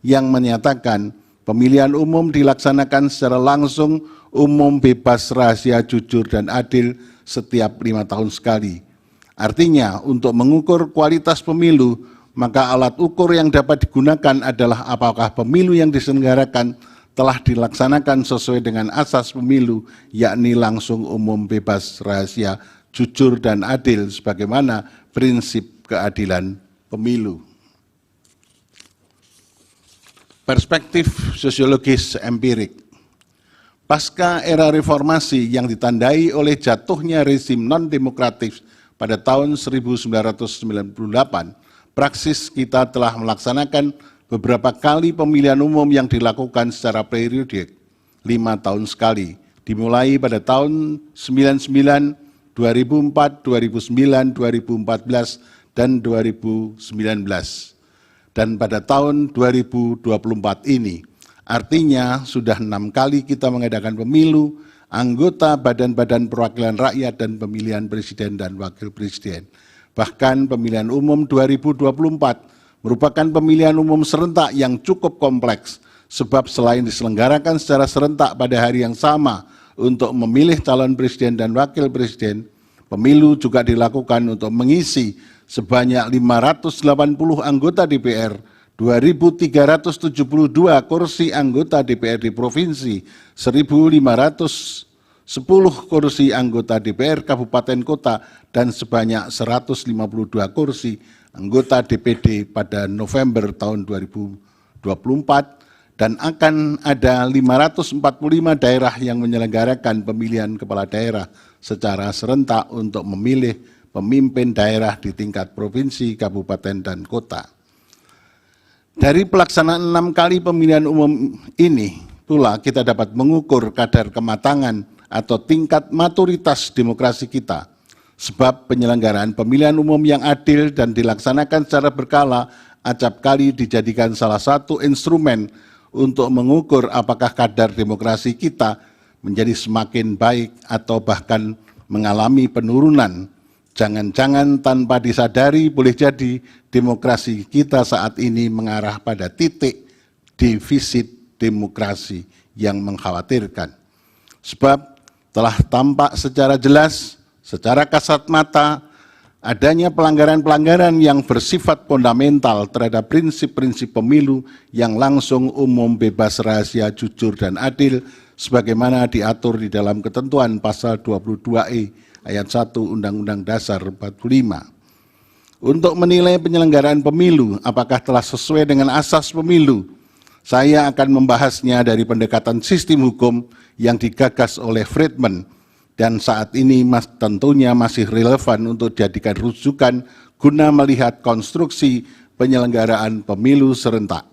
yang menyatakan pemilihan umum dilaksanakan secara langsung, umum, bebas, rahasia, jujur, dan adil setiap 5 tahun sekali. Artinya, untuk mengukur kualitas pemilu, maka alat ukur yang dapat digunakan adalah apakah pemilu yang diselenggarakan telah dilaksanakan sesuai dengan asas pemilu, yakni langsung, umum, bebas, rahasia, jujur, dan adil sebagaimana prinsip keadilan pemilu. Perspektif sosiologis empirik. Pasca era reformasi yang ditandai oleh jatuhnya rezim non-demokratis pada tahun 1998, praksis kita telah melaksanakan beberapa kali pemilihan umum yang dilakukan secara periodik, 5 tahun sekali, dimulai pada tahun 99, 2004, 2009, 2014, dan 2019. Dan pada tahun 2024 ini, artinya sudah 6 kali kita mengadakan pemilu, anggota badan-badan perwakilan rakyat dan pemilihan presiden dan wakil presiden. Bahkan pemilihan umum 2024 merupakan pemilihan umum serentak yang cukup kompleks, sebab selain diselenggarakan secara serentak pada hari yang sama untuk memilih calon presiden dan wakil presiden, pemilu juga dilakukan untuk mengisi sebanyak 580 anggota DPR, 2.372 kursi anggota DPRD provinsi, 1.510 kursi anggota DPR kabupaten kota, dan sebanyak 152 kursi anggota DPD pada November tahun 2024, dan akan ada 545 daerah yang menyelenggarakan pemilihan kepala daerah secara serentak untuk memilih pemimpin daerah di tingkat provinsi, kabupaten, dan kota. Dari pelaksanaan 6 kali pemilihan umum ini pula kita dapat mengukur kadar kematangan atau tingkat maturitas demokrasi kita. Sebab penyelenggaraan pemilihan umum yang adil dan dilaksanakan secara berkala acap kali dijadikan salah satu instrumen untuk mengukur apakah kadar demokrasi kita menjadi semakin baik atau bahkan mengalami penurunan. Jangan-jangan tanpa disadari boleh jadi demokrasi kita saat ini mengarah pada titik defisit demokrasi yang mengkhawatirkan. Sebab telah tampak secara jelas, secara kasat mata, adanya pelanggaran-pelanggaran yang bersifat fundamental terhadap prinsip-prinsip pemilu yang langsung, umum, bebas, rahasia, jujur, dan adil sebagaimana diatur di dalam ketentuan pasal 22E ayat 1 Undang-Undang Dasar 45. Untuk menilai penyelenggaraan pemilu apakah telah sesuai dengan asas pemilu, saya akan membahasnya dari pendekatan sistem hukum yang digagas oleh Friedman dan saat ini tentunya masih relevan untuk dijadikan rujukan guna melihat konstruksi penyelenggaraan pemilu serentak.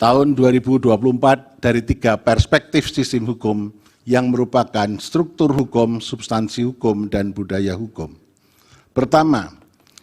Tahun 2024 dari 3 perspektif sistem hukum yang merupakan struktur hukum, substansi hukum, dan budaya hukum. Pertama,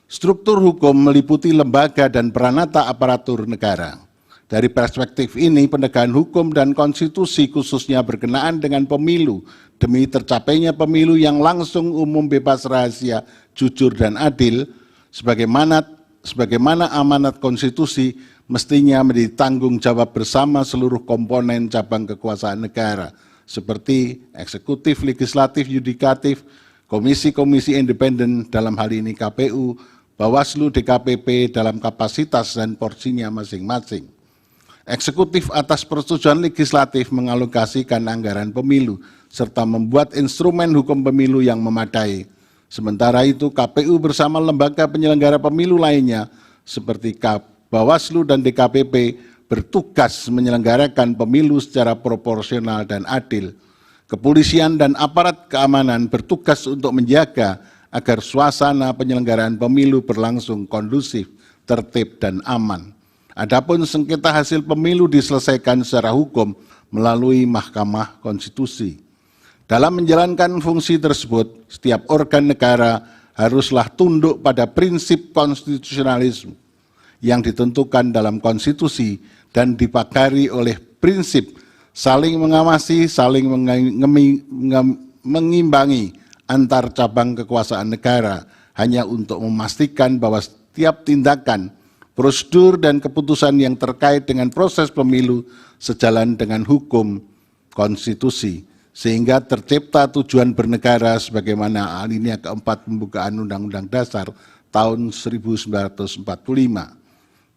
struktur hukum meliputi lembaga dan peranata aparatur negara. Dari perspektif ini, penegakan hukum dan konstitusi khususnya berkenaan dengan pemilu demi tercapainya pemilu yang langsung, umum, bebas, rahasia, jujur, dan adil, sebagaimana amanat konstitusi mestinya menjadi tanggung jawab bersama seluruh komponen cabang kekuasaan negara, seperti eksekutif, legislatif, yudikatif, komisi-komisi independen dalam hal ini KPU, Bawaslu, DKPP dalam kapasitas dan porsinya masing-masing. Eksekutif atas persetujuan legislatif mengalokasikan anggaran pemilu serta membuat instrumen hukum pemilu yang memadai. Sementara itu KPU bersama lembaga penyelenggara pemilu lainnya seperti Bawaslu dan DKPP bertugas menyelenggarakan pemilu secara proporsional dan adil. Kepolisian dan aparat keamanan bertugas untuk menjaga agar suasana penyelenggaraan pemilu berlangsung kondusif, tertib, dan aman. Adapun sengketa hasil pemilu diselesaikan secara hukum melalui Mahkamah Konstitusi. Dalam menjalankan fungsi tersebut, setiap organ negara haruslah tunduk pada prinsip konstitusionalisme yang ditentukan dalam konstitusi dan dipagari oleh prinsip saling mengawasi, saling mengimbangi antar cabang kekuasaan negara hanya untuk memastikan bahwa setiap tindakan, prosedur, dan keputusan yang terkait dengan proses pemilu sejalan dengan hukum konstitusi, sehingga tercipta tujuan bernegara sebagaimana alinea keempat pembukaan Undang-Undang Dasar tahun 1945.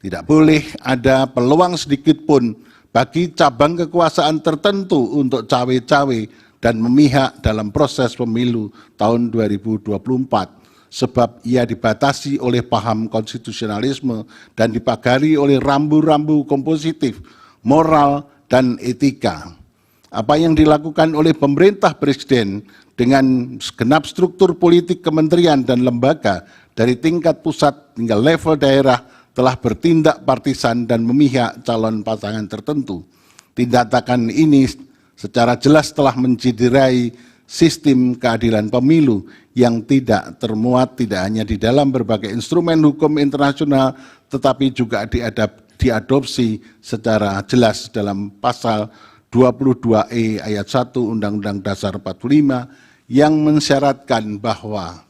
Tidak boleh ada peluang sedikit pun bagi cabang kekuasaan tertentu untuk cawe-cawe dan memihak dalam proses pemilu tahun 2024. Sebab ia dibatasi oleh paham konstitusionalisme dan dipagari oleh rambu-rambu kompositif, moral, dan etika. Apa yang dilakukan oleh pemerintah presiden dengan segenap struktur politik kementerian dan lembaga dari tingkat pusat hingga level daerah telah bertindak partisan dan memihak calon pasangan tertentu. Tindakan ini secara jelas telah menciderai sistem keadilan pemilu yang tidak termuat tidak hanya di dalam berbagai instrumen hukum internasional tetapi juga diadopsi secara jelas dalam pasal 22E ayat 1 Undang-Undang Dasar 45 yang mensyaratkan bahwa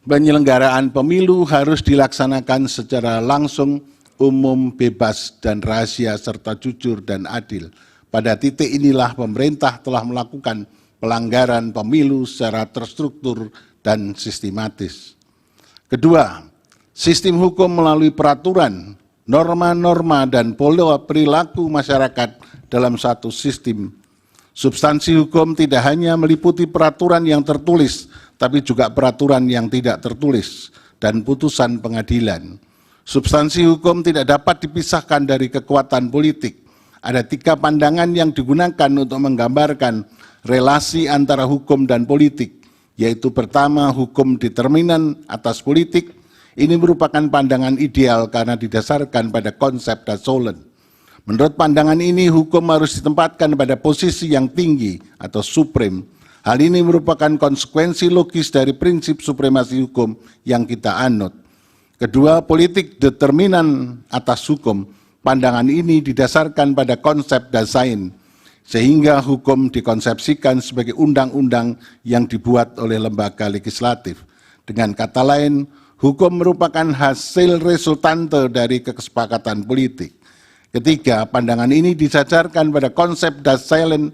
penyelenggaraan pemilu harus dilaksanakan secara langsung, umum, bebas, dan rahasia, serta jujur dan adil. Pada titik inilah pemerintah telah melakukan pelanggaran pemilu secara terstruktur dan sistematis. Kedua, sistem hukum melalui peraturan, norma-norma, dan pola perilaku masyarakat dalam satu sistem. Substansi hukum tidak hanya meliputi peraturan yang tertulis, tapi juga peraturan yang tidak tertulis dan putusan pengadilan. Substansi hukum tidak dapat dipisahkan dari kekuatan politik. Ada 3 pandangan yang digunakan untuk menggambarkan relasi antara hukum dan politik, yaitu pertama, hukum determinan atas politik. Ini merupakan pandangan ideal karena didasarkan pada konsep Dassollen. Menurut pandangan ini, hukum harus ditempatkan pada posisi yang tinggi atau supreme. Hal ini merupakan konsekuensi logis dari prinsip supremasi hukum yang kita anut. Kedua, politik determinan atas hukum. Pandangan ini didasarkan pada konsep Dasein, sehingga hukum dikonsepsikan sebagai undang-undang yang dibuat oleh lembaga legislatif. Dengan kata lain, Hukum merupakan hasil resultante dari kesepakatan politik. Ketiga, pandangan ini disajarkan pada konsep Dasolen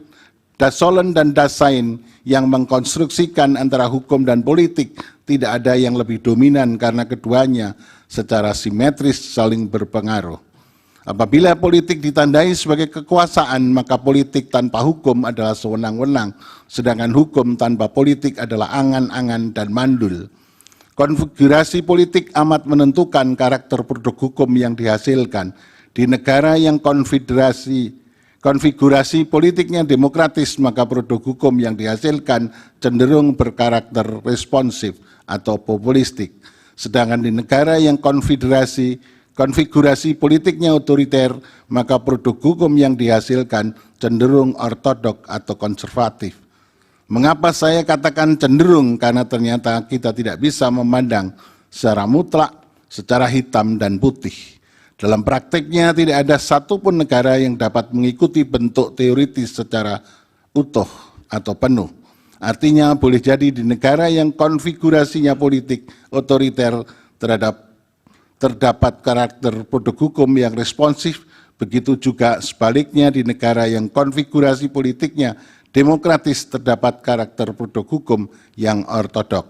dan Dasein yang mengkonstruksikan antara hukum dan politik tidak ada yang lebih dominan karena keduanya secara simetris saling berpengaruh. Apabila politik ditandai sebagai kekuasaan, maka politik tanpa hukum adalah sewenang-wenang, sedangkan hukum tanpa politik adalah angan-angan dan mandul. Konfigurasi politik amat menentukan karakter produk hukum yang dihasilkan. Di negara yang konfigurasi politiknya demokratis, maka produk hukum yang dihasilkan cenderung berkarakter responsif atau populistik. Sedangkan di negara yang konfigurasi politiknya otoriter, maka produk hukum yang dihasilkan cenderung ortodok atau konservatif. Mengapa saya katakan cenderung? Karena ternyata kita tidak bisa memandang secara mutlak, secara hitam dan putih. Dalam prakteknya tidak ada satupun negara yang dapat mengikuti bentuk teoritis secara utuh atau penuh. Artinya boleh jadi di negara yang konfigurasinya politik otoriter terdapat karakter produk hukum yang responsif, begitu juga sebaliknya di negara yang konfigurasi politiknya demokratis terdapat karakter produk hukum yang ortodok.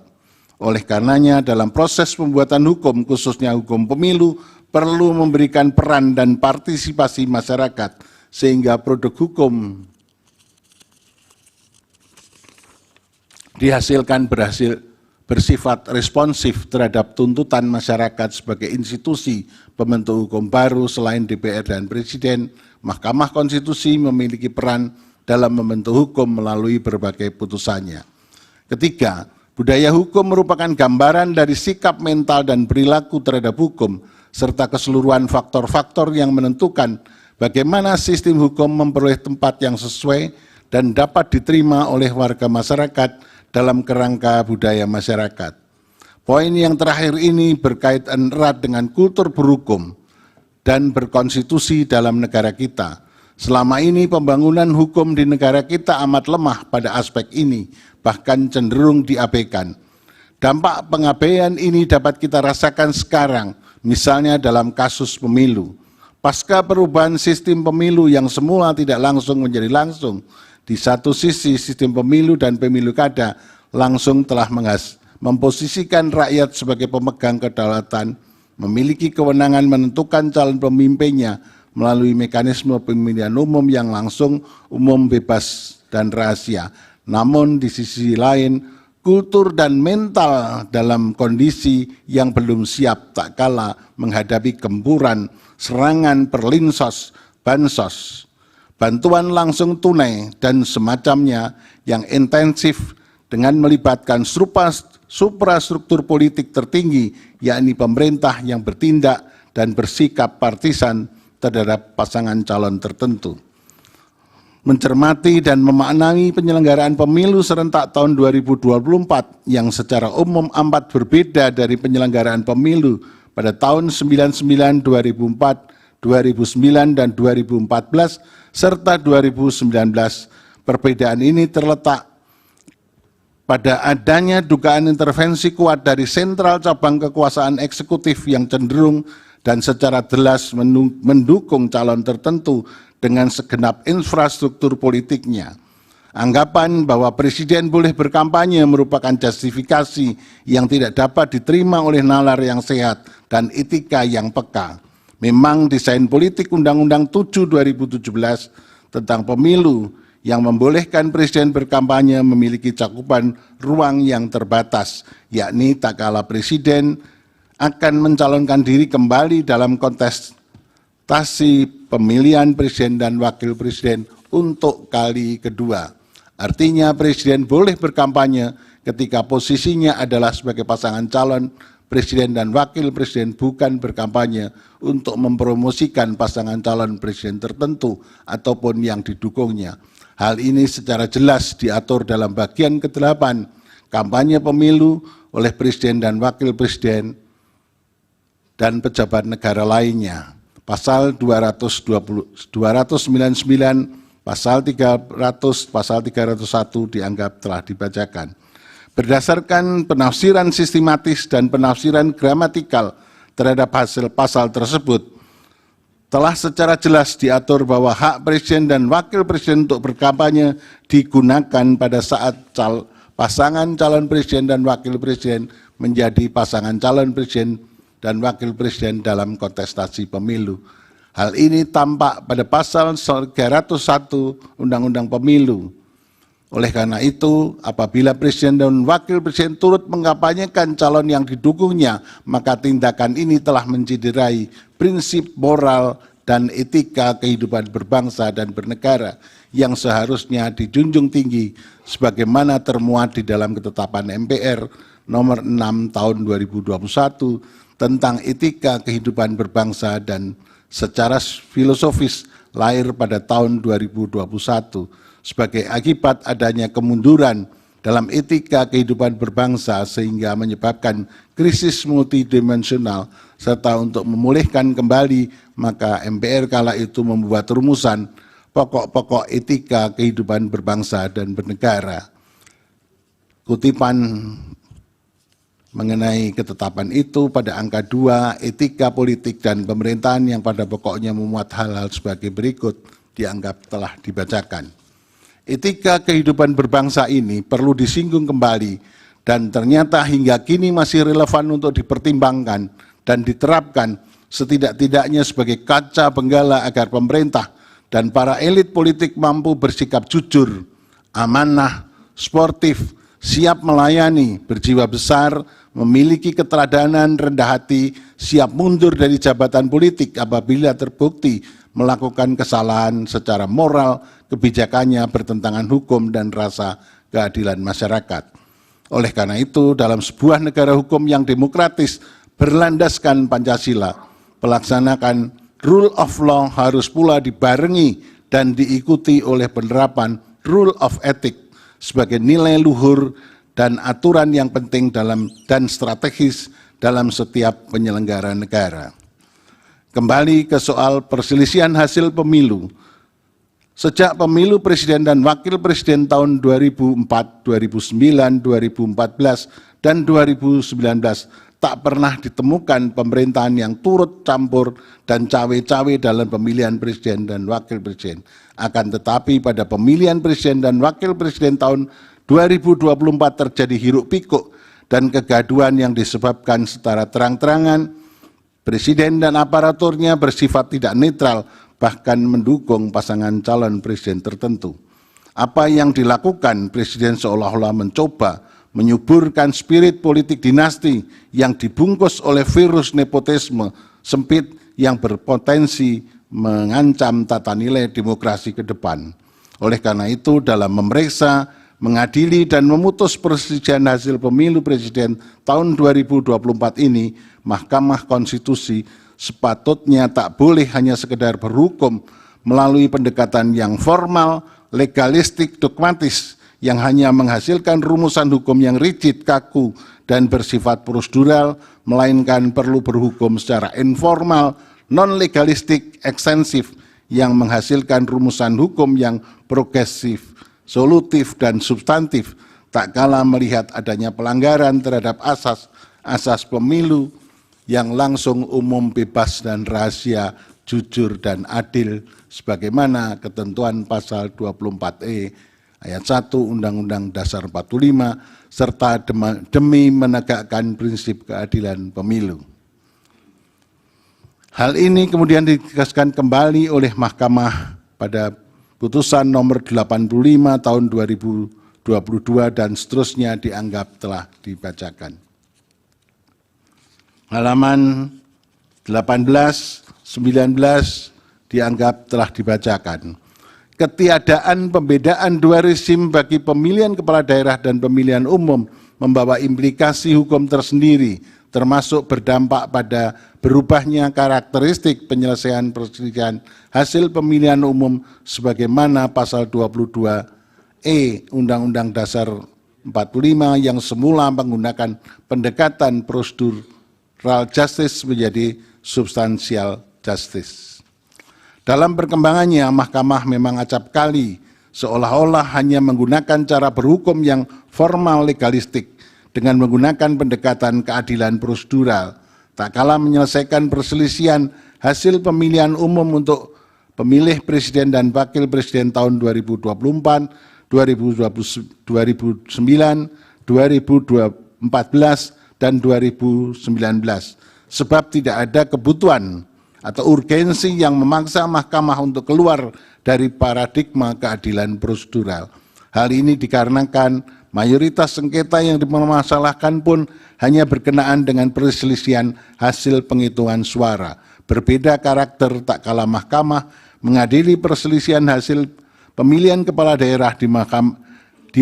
Oleh karenanya dalam proses pembuatan hukum, khususnya hukum pemilu, perlu memberikan peran dan partisipasi masyarakat sehingga produk hukum dihasilkan bersifat responsif terhadap tuntutan masyarakat sebagai institusi pembentuk hukum baru. Selain DPR dan Presiden, Mahkamah Konstitusi memiliki peran dalam membentuk hukum melalui berbagai putusannya. Ketiga, budaya hukum merupakan gambaran dari sikap mental dan perilaku terhadap hukum, serta keseluruhan faktor-faktor yang menentukan bagaimana sistem hukum memperoleh tempat yang sesuai dan dapat diterima oleh warga masyarakat dalam kerangka budaya masyarakat. Poin yang terakhir ini berkaitan erat dengan kultur berhukum dan berkonstitusi dalam negara kita. Selama ini pembangunan hukum di negara kita amat lemah pada aspek ini, bahkan cenderung diabaikan. Dampak pengabaian ini dapat kita rasakan sekarang, misalnya dalam kasus pemilu. Pasca perubahan sistem pemilu yang semula tidak langsung menjadi langsung, di satu sisi sistem pemilu dan pemilu kada langsung telah memposisikan rakyat sebagai pemegang kedaulatan, memiliki kewenangan menentukan calon pemimpinnya melalui mekanisme pemilihan umum yang langsung, umum, bebas, dan rahasia. Namun di sisi lain, kultur dan mental dalam kondisi yang belum siap tak kalah menghadapi gempuran, serangan perlinsos, bansos, bantuan langsung tunai, dan semacamnya yang intensif dengan melibatkan suprastruktur politik tertinggi, yakni pemerintah yang bertindak dan bersikap partisan terhadap pasangan calon tertentu. Mencermati dan memaknai penyelenggaraan pemilu serentak tahun 2024 yang secara umum amat berbeda dari penyelenggaraan pemilu pada tahun 99, 2004, 2009, dan 2014, serta 2019. Perbedaan ini terletak pada adanya dugaan intervensi kuat dari sentral cabang kekuasaan eksekutif yang cenderung dan secara jelas mendukung calon tertentu dengan segenap infrastruktur politiknya. Anggapan bahwa presiden boleh berkampanye merupakan justifikasi yang tidak dapat diterima oleh nalar yang sehat dan etika yang peka. Memang desain politik Undang-Undang 7 2017 tentang pemilu yang membolehkan presiden berkampanye memiliki cakupan ruang yang terbatas, yakni tak kala presiden akan mencalonkan diri kembali dalam kontestasi pemilihan presiden dan wakil presiden untuk kali kedua. Artinya presiden boleh berkampanye ketika posisinya adalah sebagai pasangan calon presiden dan wakil presiden, bukan berkampanye untuk mempromosikan pasangan calon presiden tertentu ataupun yang didukungnya. Hal ini secara jelas diatur dalam bagian ke-8 kampanye pemilu oleh presiden dan wakil presiden dan pejabat negara lainnya. Pasal 299, pasal 300, pasal 301 dianggap telah dibacakan. Berdasarkan penafsiran sistematis dan penafsiran gramatikal terhadap hasil pasal tersebut, telah secara jelas diatur bahwa hak presiden dan wakil presiden untuk berkampanye digunakan pada saat pasangan calon presiden dan wakil presiden menjadi pasangan calon presiden dan wakil presiden dalam kontestasi pemilu. Hal ini tampak pada pasal 301 Undang-Undang Pemilu. Oleh karena itu, apabila presiden dan wakil presiden turut mengkampanyekan calon yang didukungnya, maka tindakan ini telah menciderai prinsip moral dan etika kehidupan berbangsa dan bernegara yang seharusnya dijunjung tinggi sebagaimana termuat di dalam ketetapan MPR nomor 6 tahun 2021 tentang etika kehidupan berbangsa dan secara filosofis lahir pada tahun 2021 sebagai akibat adanya kemunduran dalam etika kehidupan berbangsa sehingga menyebabkan krisis multidimensional serta untuk memulihkan kembali maka MPR kala itu membuat rumusan pokok-pokok etika kehidupan berbangsa dan bernegara. Kutipan mengenai ketetapan itu pada angka 2 etika politik dan pemerintahan yang pada pokoknya memuat hal-hal sebagai berikut dianggap telah dibacakan. Etika kehidupan berbangsa ini perlu disinggung kembali dan ternyata hingga kini masih relevan untuk dipertimbangkan dan diterapkan setidak-tidaknya sebagai kaca benggala agar pemerintah dan para elit politik mampu bersikap jujur, amanah, sportif, siap melayani, berjiwa besar, memiliki keteladanan, rendah hati, siap mundur dari jabatan politik apabila terbukti melakukan kesalahan secara moral, kebijakannya bertentangan hukum dan rasa keadilan masyarakat. Oleh karena itu, dalam sebuah negara hukum yang demokratis berlandaskan Pancasila, pelaksanakan rule of law harus pula dibarengi dan diikuti oleh penerapan rule of ethics sebagai nilai luhur dan aturan yang penting dan strategis dalam setiap penyelenggara negara. Kembali ke soal perselisihan hasil pemilu. Sejak pemilu presiden dan wakil presiden tahun 2004, 2009, 2014, dan 2019 tak pernah ditemukan pemerintahan yang turut campur dan cawe-cawe dalam pemilihan presiden dan wakil presiden. Akan tetapi pada pemilihan presiden dan wakil presiden tahun 2024 terjadi hiruk-pikuk dan kegaduhan yang disebabkan secara terang-terangan presiden dan aparaturnya bersifat tidak netral, bahkan mendukung pasangan calon presiden tertentu. Apa yang dilakukan presiden seolah-olah mencoba menyuburkan spirit politik dinasti yang dibungkus oleh virus nepotisme sempit yang berpotensi mengancam tata nilai demokrasi ke depan. Oleh karena itu, dalam memeriksa, mengadili dan memutus perselisihan hasil pemilu presiden tahun 2024 ini, Mahkamah Konstitusi sepatutnya tak boleh hanya sekedar berhukum melalui pendekatan yang formal, legalistik, dogmatis, yang hanya menghasilkan rumusan hukum yang rigid, kaku, dan bersifat prosedural, melainkan perlu berhukum secara informal, non-legalistik, ekstensif, yang menghasilkan rumusan hukum yang progresif, solutif, dan substantif, tak kala melihat adanya pelanggaran terhadap asas pemilu yang langsung, umum, bebas, dan rahasia, jujur, dan adil, sebagaimana ketentuan pasal 24E ayat 1 Undang-Undang Dasar 45, serta demi menegakkan prinsip keadilan pemilu. Hal ini kemudian ditegaskan kembali oleh Mahkamah pada putusan nomor 85 tahun 2022 dan seterusnya dianggap telah dibacakan. Halaman 18, 19 dianggap telah dibacakan. Ketiadaan pembedaan dua rezim bagi pemilihan kepala daerah dan pemilihan umum membawa implikasi hukum tersendiri, termasuk berdampak pada berubahnya karakteristik penyelesaian perselisihan hasil pemilihan umum sebagaimana pasal 22E Undang-Undang Dasar 45 yang semula menggunakan pendekatan procedural justice menjadi substansial justice. Dalam perkembangannya, Mahkamah memang acap kali seolah-olah hanya menggunakan cara berhukum yang formal legalistik dengan menggunakan pendekatan keadilan prosedural, tak kalah menyelesaikan perselisihan hasil pemilihan umum untuk pemilih presiden dan wakil presiden tahun 2024, 2009, 2014, dan 2019. Sebab tidak ada kebutuhan atau urgensi yang memaksa mahkamah untuk keluar dari paradigma keadilan prosedural. Hal ini dikarenakan mayoritas sengketa yang dipermasalahkan pun hanya berkenaan dengan perselisihan hasil penghitungan suara. Berbeda karakter tak kalah mahkamah mengadili perselisihan hasil pemilihan kepala daerah di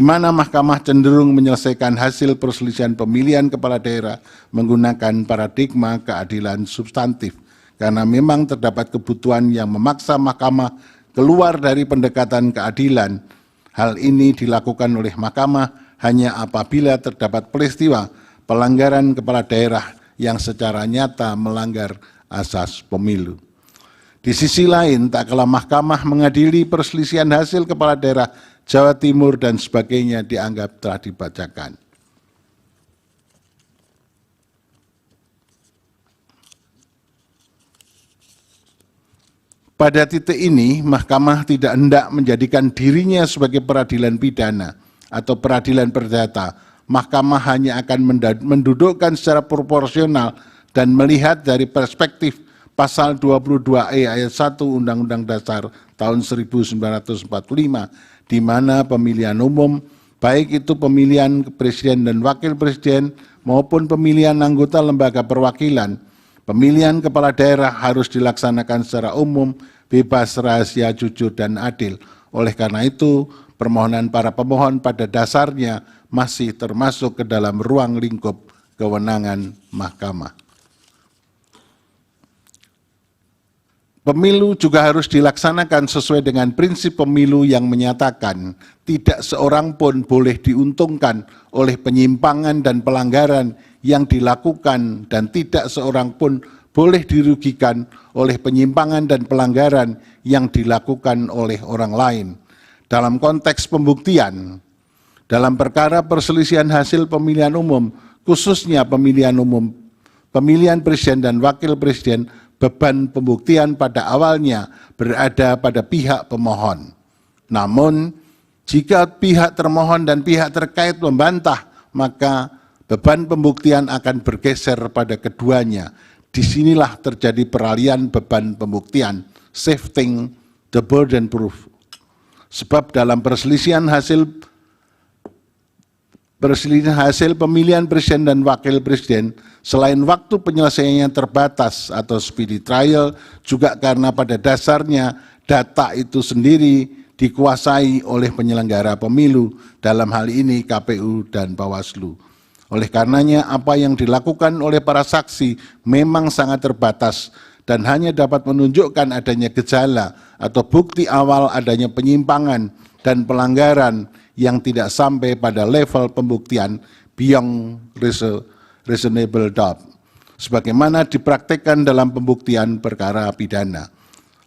mana mahkamah cenderung menyelesaikan hasil perselisihan pemilihan kepala daerah menggunakan paradigma keadilan substantif. Karena memang terdapat kebutuhan yang memaksa mahkamah keluar dari pendekatan keadilan. Hal ini dilakukan oleh mahkamah hanya apabila terdapat peristiwa pelanggaran kepala daerah yang secara nyata melanggar asas pemilu. Di sisi lain, tak kalah mahkamah mengadili perselisihan hasil kepala daerah Jawa Timur dan sebagainya dianggap telah dibacakan. Pada titik ini, mahkamah tidak hendak menjadikan dirinya sebagai peradilan pidana atau peradilan perdata. Mahkamah hanya akan mendudukkan secara proporsional dan melihat dari perspektif Pasal 22E ayat 1 Undang-Undang Dasar tahun 1945, di mana pemilihan umum, baik itu pemilihan presiden dan wakil presiden maupun pemilihan anggota lembaga perwakilan, pemilihan kepala daerah harus dilaksanakan secara umum, bebas, rahasia, jujur, dan adil. Oleh karena itu, permohonan para pemohon pada dasarnya masih termasuk ke dalam ruang lingkup kewenangan mahkamah. Pemilu juga harus dilaksanakan sesuai dengan prinsip pemilu yang menyatakan tidak seorang pun boleh diuntungkan oleh penyimpangan dan pelanggaran yang dilakukan dan tidak seorang pun boleh dirugikan oleh penyimpangan dan pelanggaran yang dilakukan oleh orang lain. Dalam konteks pembuktian, dalam perkara perselisihan hasil pemilihan umum, khususnya pemilihan umum, pemilihan presiden dan wakil presiden, beban pembuktian pada awalnya berada pada pihak pemohon. Namun, jika pihak termohon dan pihak terkait membantah, maka beban pembuktian akan bergeser pada keduanya. Disinilah terjadi peralihan beban pembuktian, shifting the burden proof. Sebab dalam perselisihan hasil pemilihan presiden dan wakil presiden, selain waktu penyelesaiannya terbatas atau speedy trial, juga karena pada dasarnya data itu sendiri dikuasai oleh penyelenggara pemilu, dalam hal ini KPU dan Bawaslu. Oleh karenanya, apa yang dilakukan oleh para saksi memang sangat terbatas dan hanya dapat menunjukkan adanya gejala atau bukti awal adanya penyimpangan dan pelanggaran yang tidak sampai pada level pembuktian beyond reasonable doubt, sebagaimana dipraktikkan dalam pembuktian perkara pidana.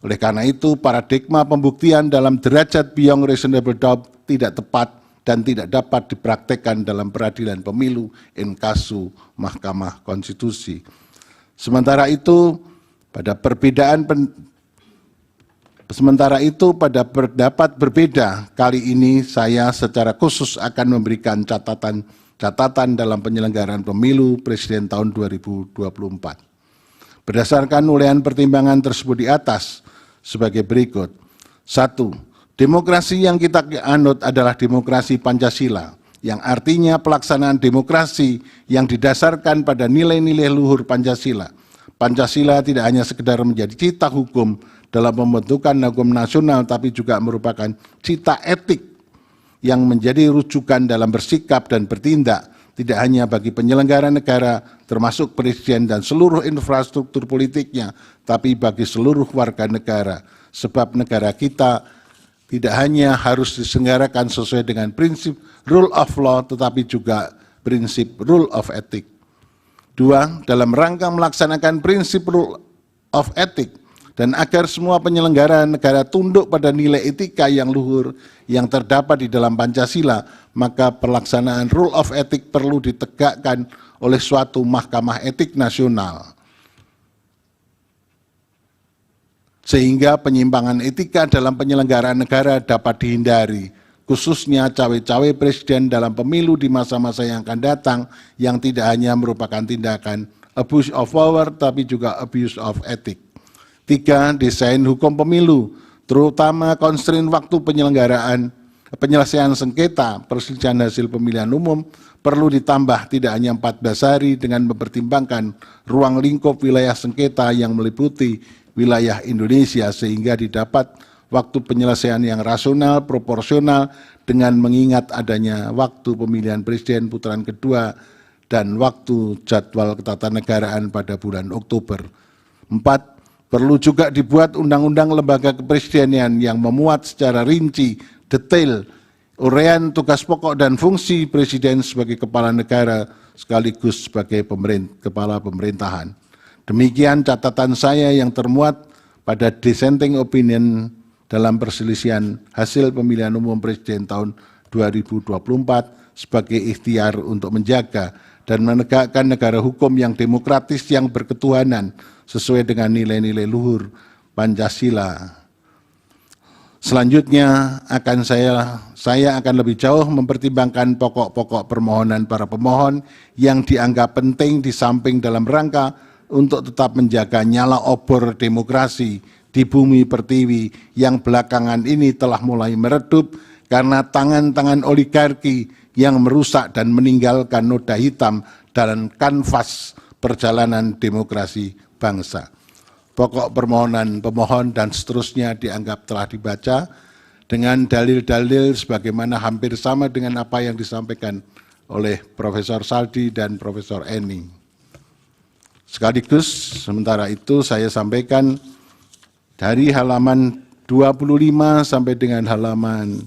Oleh karena itu, paradigma pembuktian dalam derajat beyond reasonable doubt tidak tepat dan tidak dapat dipraktikkan dalam peradilan pemilu in casu Mahkamah Konstitusi. Sementara itu, pada pendapat berbeda, kali ini saya secara khusus akan memberikan catatan dalam penyelenggaraan pemilu presiden tahun 2024. Berdasarkan ulehan pertimbangan tersebut di atas sebagai berikut. 1. Demokrasi yang kita anut adalah demokrasi Pancasila, yang artinya pelaksanaan demokrasi yang didasarkan pada nilai-nilai luhur Pancasila. Pancasila tidak hanya sekedar menjadi cita hukum dalam pembentukan hukum nasional, tapi juga merupakan cita etik yang menjadi rujukan dalam bersikap dan bertindak, tidak hanya bagi penyelenggara negara, termasuk presiden dan seluruh infrastruktur politiknya, tapi bagi seluruh warga negara. Sebab negara kita tidak hanya harus diselenggarakan sesuai dengan prinsip rule of law, tetapi juga prinsip rule of ethic. 2. Dalam rangka melaksanakan prinsip rule of ethic dan agar semua penyelenggara negara tunduk pada nilai etika yang luhur yang terdapat di dalam Pancasila, maka pelaksanaan rule of ethic perlu ditegakkan oleh suatu mahkamah etik nasional. Sehingga penyimpangan etika dalam penyelenggaraan negara dapat dihindari, khususnya cawe-cawe presiden dalam pemilu di masa-masa yang akan datang yang tidak hanya merupakan tindakan abuse of power, tapi juga abuse of ethic. 3. Desain hukum pemilu, terutama konstrain waktu penyelesaian sengketa perselisihan hasil pemilihan umum perlu ditambah tidak hanya 14 hari dengan mempertimbangkan ruang lingkup wilayah sengketa yang meliputi wilayah Indonesia sehingga didapat waktu penyelesaian yang rasional, proporsional dengan mengingat adanya waktu pemilihan presiden putaran kedua dan waktu jadwal ketatanegaraan pada bulan Oktober. 4. Perlu juga dibuat undang-undang lembaga kepresidenan yang memuat secara rinci, detail, uraian tugas pokok dan fungsi presiden sebagai kepala negara sekaligus sebagai kepala pemerintahan. Demikian catatan saya yang termuat pada dissenting opinion dalam perselisihan hasil pemilihan umum presiden tahun 2024 sebagai ikhtiar untuk menjaga dan menegakkan negara hukum yang demokratis yang berketuhanan sesuai dengan nilai-nilai luhur Pancasila. Selanjutnya saya akan lebih jauh mempertimbangkan pokok-pokok permohonan para pemohon yang dianggap penting di samping dalam rangka untuk tetap menjaga nyala obor demokrasi di bumi pertiwi yang belakangan ini telah mulai meredup karena tangan-tangan oligarki yang merusak dan meninggalkan noda hitam dalam kanvas perjalanan demokrasi bangsa. Pokok permohonan pemohon dan seterusnya dianggap telah dibaca dengan dalil-dalil sebagaimana hampir sama dengan apa yang disampaikan oleh Profesor Saldi dan Profesor Eni. Sekaligus sementara itu saya sampaikan dari halaman 25 sampai dengan halaman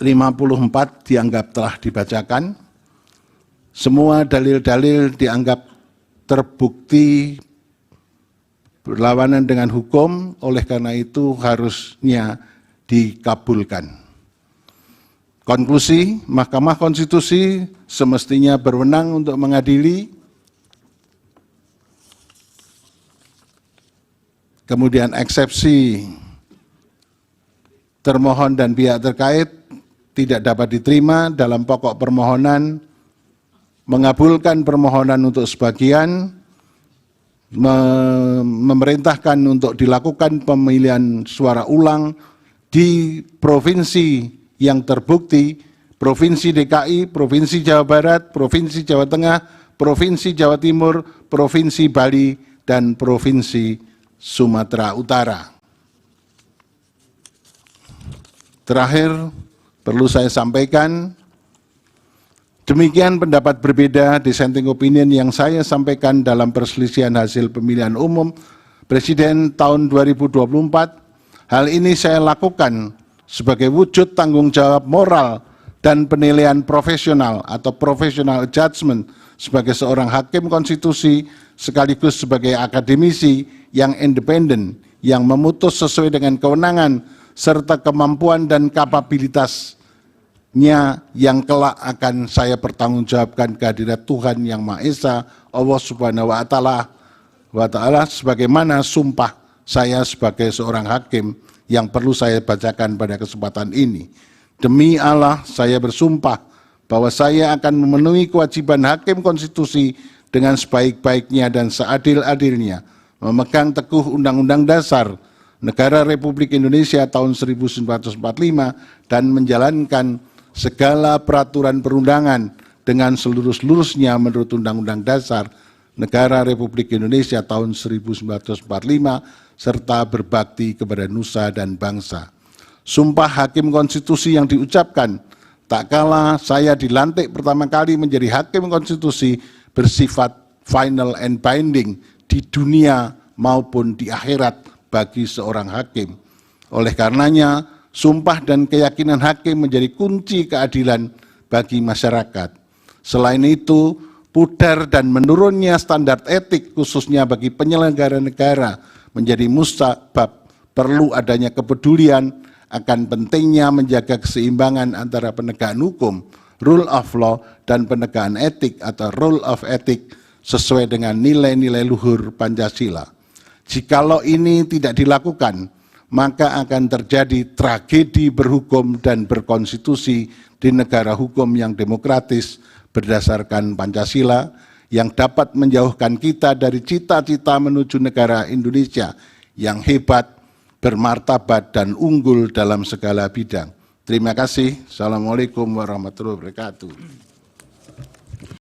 54 dianggap telah dibacakan. Semua dalil-dalil dianggap terbukti berlawanan dengan hukum, oleh karena itu harusnya dikabulkan. Konklusi, Mahkamah Konstitusi semestinya berwenang untuk mengadili. Kemudian eksepsi termohon dan pihak terkait tidak dapat diterima dalam pokok permohonan, mengabulkan permohonan untuk sebagian, memerintahkan untuk dilakukan pemilihan suara ulang di provinsi yang terbukti, Provinsi DKI, Provinsi Jawa Barat, Provinsi Jawa Tengah, Provinsi Jawa Timur, Provinsi Bali, dan Provinsi Sumatera Utara. Terakhir, perlu saya sampaikan, demikian pendapat berbeda dissenting opinion yang saya sampaikan dalam perselisihan hasil pemilihan umum Presiden tahun 2024. Hal ini saya lakukan sebagai wujud tanggung jawab moral dan penilaian profesional atau professional judgment sebagai seorang hakim konstitusi sekaligus sebagai akademisi yang independen, yang memutus sesuai dengan kewenangan serta kemampuan dan kapabilitasnya yang kelak akan saya pertanggungjawabkan kehadirat Tuhan Yang Maha Esa, Allah Subhanahu wa Ta'ala, sebagaimana sumpah saya sebagai seorang hakim yang perlu saya bacakan pada kesempatan ini. Demi Allah, saya bersumpah bahwa saya akan memenuhi kewajiban hakim konstitusi dengan sebaik-baiknya dan seadil-adilnya, memegang teguh Undang-Undang Dasar Negara Republik Indonesia tahun 1945 dan menjalankan segala peraturan perundangan dengan seluruh-seluruhnya menurut Undang-Undang Dasar Negara Republik Indonesia tahun 1945 serta berbakti kepada nusa dan bangsa. Sumpah hakim konstitusi yang diucapkan tak kala saya dilantik pertama kali menjadi hakim konstitusi bersifat final and binding di dunia maupun di akhirat bagi seorang hakim. Oleh karenanya, sumpah dan keyakinan hakim menjadi kunci keadilan bagi masyarakat. Selain itu, pudar dan menurunnya standar etik khususnya bagi penyelenggara negara menjadi musabab perlu adanya kepedulian akan pentingnya menjaga keseimbangan antara penegakan hukum, rule of law, dan penegakan etik atau rule of ethic sesuai dengan nilai-nilai luhur Pancasila. Jikalau ini tidak dilakukan, maka akan terjadi tragedi berhukum dan berkonstitusi di negara hukum yang demokratis berdasarkan Pancasila yang dapat menjauhkan kita dari cita-cita menuju negara Indonesia yang hebat, bermartabat, dan unggul dalam segala bidang. Terima kasih. Assalamualaikum warahmatullahi wabarakatuh.